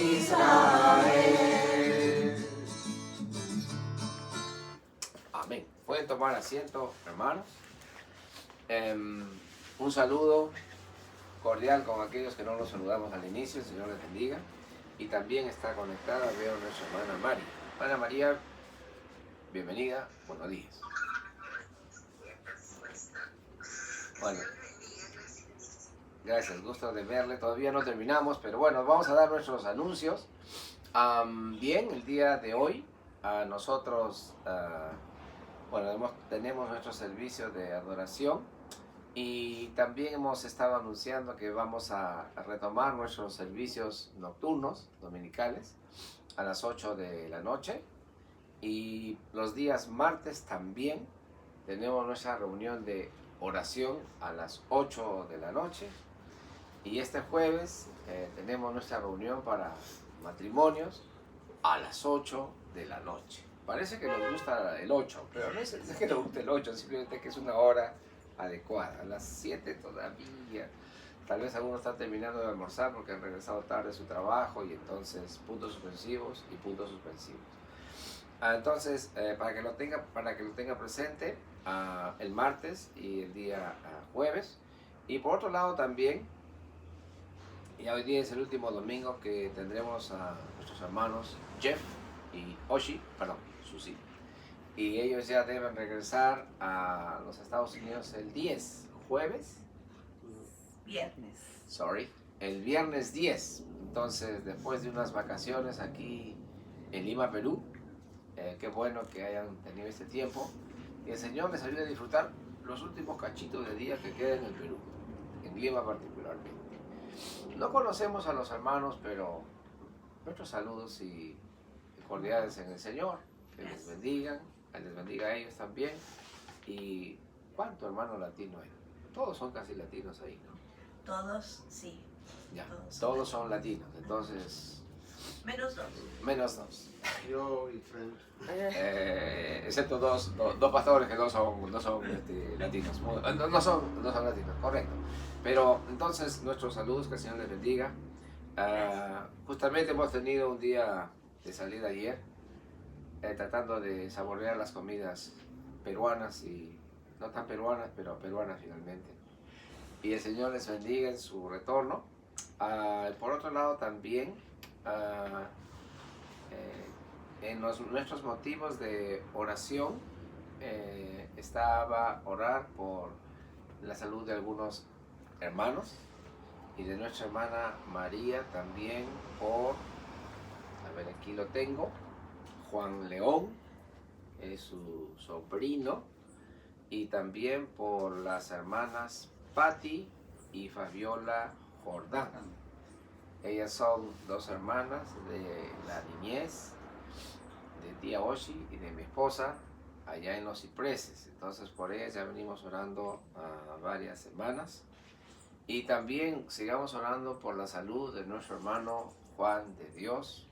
Speaker 1: Amén. Pueden tomar asiento, hermanos. Un saludo cordial con aquellos que no los saludamos al inicio. El Señor les bendiga. Y también está conectada, veo, nuestra hermana Mari. Hermana María, bienvenida. Buenos días. Bueno, gracias, gusto de verle. Todavía no terminamos, pero bueno, vamos a dar nuestros anuncios. Bien, el día de hoy, nosotros, tenemos nuestro servicio de adoración y también hemos estado anunciando que vamos a retomar nuestros servicios nocturnos, dominicales, a las 8 de la noche. Y los días martes también tenemos nuestra reunión de oración a las 8 de la noche. Y este jueves tenemos nuestra reunión para matrimonios a las 8 de la noche. Parece que nos gusta el 8, pero no es que nos guste el 8, simplemente que es una hora adecuada. A las 7 todavía. Tal vez algunos están terminando de almorzar porque han regresado tarde de su trabajo y entonces puntos suspensivos y puntos suspensivos. Entonces, para que lo tenga presente el martes y el día jueves. Y por otro lado también, ya hoy día es el último domingo que tendremos a nuestros hermanos Jeff y Susi. Y ellos ya deben regresar a los Estados Unidos el 10, el viernes 10. Entonces, después de unas vacaciones aquí en Lima, Perú, qué bueno que hayan tenido este tiempo. Y el Señor les ayude a disfrutar los últimos cachitos de día que queden en el Perú, en Lima particularmente. No conocemos a los hermanos, pero nuestros saludos y cordiales en el Señor. Que les bendiga a ellos también. Y ¿cuánto hermano latino hay? Todos son casi latinos ahí, ¿no?
Speaker 4: Todos, sí.
Speaker 1: Ya, todos son latinos, entonces...
Speaker 4: Menos dos.
Speaker 5: Yo y Frank.
Speaker 1: Excepto dos pastores que no son latinos. No son latinos, correcto. Pero entonces nuestros saludos, que el Señor les bendiga. Justamente hemos tenido un día de salida ayer, tratando de saborear las comidas peruanas y no tan peruanas, pero peruanas finalmente. Y el Señor les bendiga en su retorno. Por otro lado también, en nuestros motivos de oración estaba orar por la salud de algunos hermanos y de nuestra hermana María también aquí lo tengo, Juan León, es su sobrino, y también por las hermanas Patti y Fabiola Jordán. Ellas son dos hermanas de la niñez, de tía Oshi y de mi esposa, allá en Los Cipreses. Entonces por ellas ya venimos orando varias semanas. Y también sigamos orando por la salud de nuestro hermano Juan de Dios.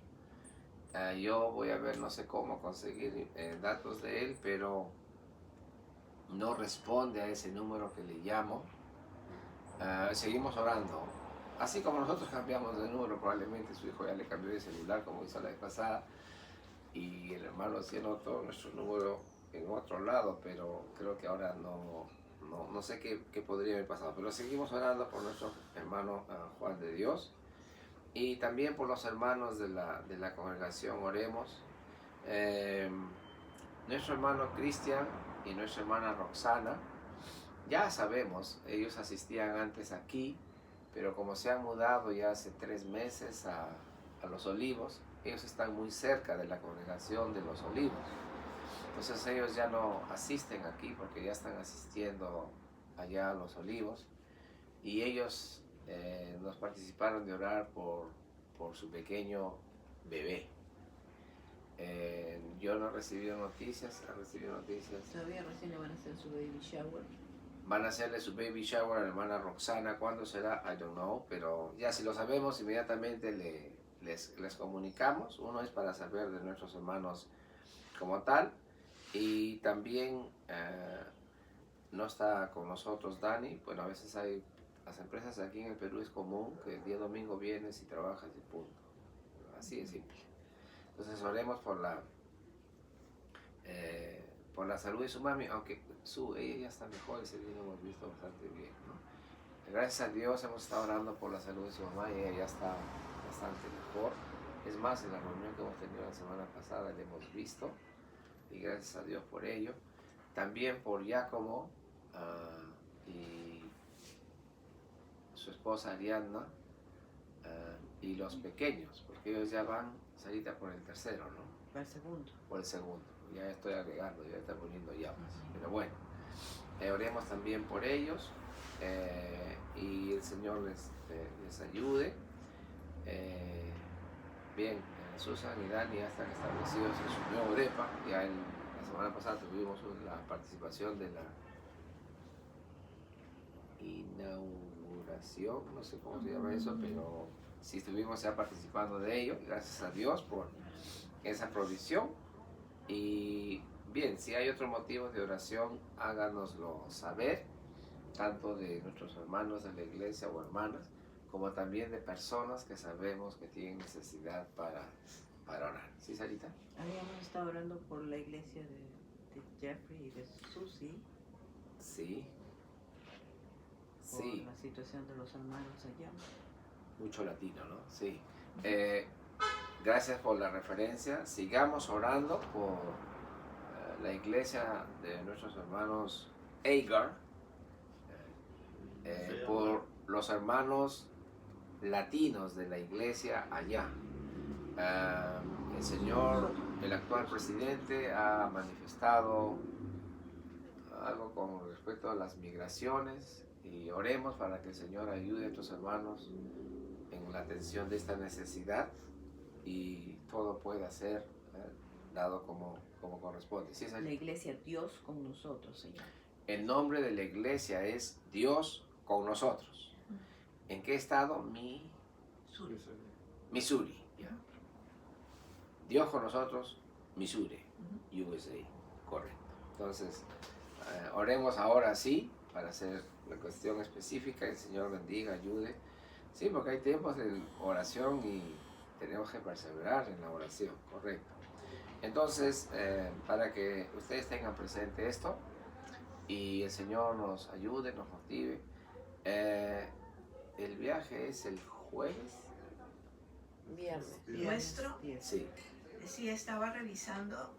Speaker 1: Yo voy a ver, no sé cómo conseguir datos de él, pero no responde a ese número que le llamo. Seguimos orando. Así como nosotros cambiamos de número, probablemente su hijo ya le cambió de celular, como hizo la vez pasada. Y el hermano hacía todo nuestro número en otro lado, pero creo que ahora no sé qué podría haber pasado. Pero seguimos orando por nuestro hermano Juan de Dios. Y también por los hermanos de la congregación oremos. Nuestro hermano Cristian y nuestra hermana Roxana, ya sabemos, ellos asistían antes aquí, pero como se han mudado ya hace 3 meses a Los Olivos, ellos están muy cerca de la congregación de Los Olivos. Entonces ellos ya no asisten aquí porque ya están asistiendo allá a Los Olivos. Y ellos nos participaron de orar por su pequeño bebé. Yo no he recibido noticias,
Speaker 2: Todavía recién le van a hacer su baby shower.
Speaker 1: Van a hacerle su baby shower a la hermana Roxana. ¿Cuándo será? I don't know. Pero ya si lo sabemos, inmediatamente les comunicamos. Uno es para saber de nuestros hermanos como tal. Y también no está con nosotros Dani. Bueno, a veces hay las empresas aquí en el Perú, es común que el día domingo vienes y trabajas y punto. Así de simple. Entonces oremos por la la salud de su mami, aunque ella ya está mejor, ese día lo hemos visto bastante bien, ¿no? Gracias a Dios hemos estado orando por la salud de su mamá y ella ya está bastante mejor. Es más, en la reunión que hemos tenido la semana pasada le hemos visto y gracias a Dios por ello. También por Giacomo y su esposa Ariadna y los pequeños, porque ellos ya van salita por el tercero, ¿no?
Speaker 2: Para el segundo.
Speaker 1: Por el segundo. Ya estoy agregando, ya está poniendo llamas. Pero bueno, oremos también por ellos y el Señor les ayude. Bien, Susan y Dani ya están establecidos en su nuevo depa. Ya la semana pasada tuvimos la participación de la inauguración, no sé cómo se llama eso, pero sí estuvimos ya participando de ello. Gracias a Dios por esa provisión. Y bien, si hay otro motivo de oración, háganoslo saber, tanto de nuestros hermanos de la iglesia o hermanas, como también de personas que sabemos que tienen necesidad para orar. ¿Sí, Sarita?
Speaker 2: Habíamos estado orando por la iglesia de Jeffrey y de Susie.
Speaker 1: Sí.
Speaker 2: Por
Speaker 1: Sí.
Speaker 2: la situación de los hermanos allá.
Speaker 1: Mucho latino, ¿no? Sí. Gracias por la referencia. Sigamos orando por la iglesia de nuestros hermanos Agar, por los hermanos latinos de la iglesia allá. El Señor, el actual presidente, ha manifestado algo con respecto a las migraciones y oremos para que el Señor ayude a estos hermanos en la atención de esta necesidad y todo pueda ser dado como corresponde. ¿Sí,
Speaker 2: la iglesia Dios con nosotros, Señor.
Speaker 1: El nombre de la iglesia es Dios con nosotros. ¿En qué estado? Missouri. Yeah. Dios con nosotros, Missouri, USA. Correcto. Entonces, oremos ahora sí para hacer la cuestión específica. El Señor bendiga, ayude. Sí, porque hay tiempos de oración y tenemos que perseverar en la oración, correcto. Entonces, para que ustedes tengan presente esto y el Señor nos ayude, nos motive. El viaje es el jueves.
Speaker 2: Viernes.
Speaker 4: Nuestro,
Speaker 1: Sí.
Speaker 4: sí estaba revisando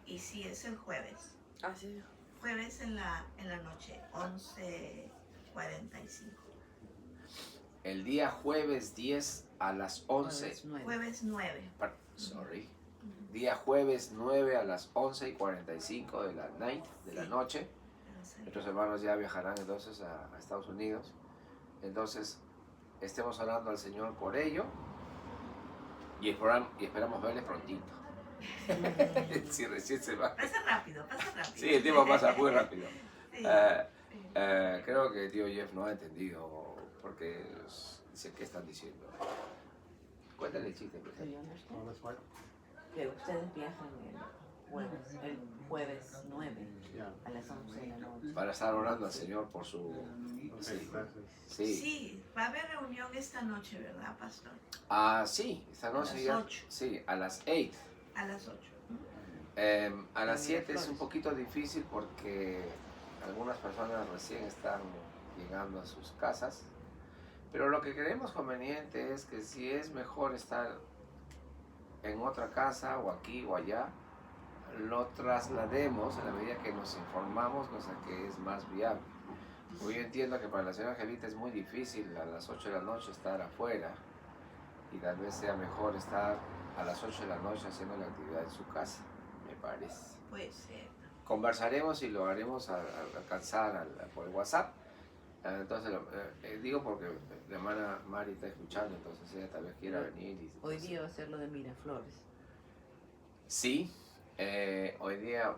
Speaker 4: y sí es el jueves.
Speaker 2: Ah, sí.
Speaker 4: Jueves en la noche, 11:45.
Speaker 1: El día jueves 10 a las 11.
Speaker 4: Jueves 9.
Speaker 1: Sorry. Día jueves 9 a las 11:45 de la night, de la noche. Nuestros hermanos ya viajarán entonces a Estados Unidos. Entonces, estemos orando al Señor por ello y esperamos verles prontito. Si recién se va.
Speaker 4: Pasa rápido, pasa rápido.
Speaker 1: Sí, el tiempo pasa muy rápido.
Speaker 4: Sí.
Speaker 1: Creo que tío Jeff no ha entendido porque dice qué están diciendo. Cuéntale el chiste, por ejemplo.
Speaker 2: Que ustedes viajan el jueves 9 a las 11 de la noche.
Speaker 1: Para estar orando al Señor por su... Sí.
Speaker 4: Sí, va a haber reunión esta noche, ¿verdad, pastor?
Speaker 1: Sí, esta noche
Speaker 4: las
Speaker 1: ya.
Speaker 4: 8.
Speaker 1: Sí, a las 8.
Speaker 4: A las 8.
Speaker 1: A las 7 es un poquito difícil porque algunas personas recién están llegando a sus casas. Pero lo que creemos conveniente es que si es mejor estar en otra casa o aquí o allá, lo traslademos a la medida que nos informamos, cosa que es más viable. Porque yo entiendo que para la señora Angelita es muy difícil a las 8 de la noche estar afuera y tal vez sea mejor estar a las 8 de la noche haciendo la actividad en su casa, me parece.
Speaker 4: Puede ser.
Speaker 1: Conversaremos y lo haremos alcanzar por el WhatsApp. Entonces, digo porque la hermana Mari está escuchando, entonces ella tal vez quiera venir.
Speaker 2: Hoy día va a ser lo de Miraflores.
Speaker 1: Sí, hoy día,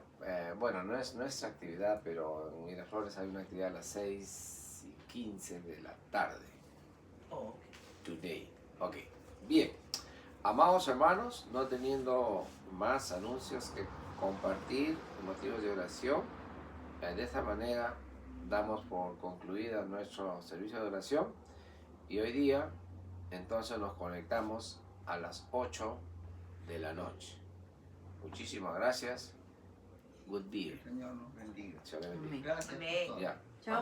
Speaker 1: bueno, no es nuestra actividad, pero en Miraflores hay una actividad a las 6:15 de la tarde.
Speaker 4: Oh.
Speaker 1: Today. Ok, bien. Amados hermanos, no teniendo más anuncios que compartir, motivos de oración, de esta manera damos por concluida nuestro servicio de oración y hoy día entonces nos conectamos a las 8 de la noche. Muchísimas gracias Good
Speaker 3: Que
Speaker 1: deal.
Speaker 3: el Señor nos bendiga.
Speaker 1: Se le bendiga.
Speaker 5: Amén.
Speaker 3: Gracias,
Speaker 2: Amén.
Speaker 3: pastor.
Speaker 1: Ya.
Speaker 5: Chao.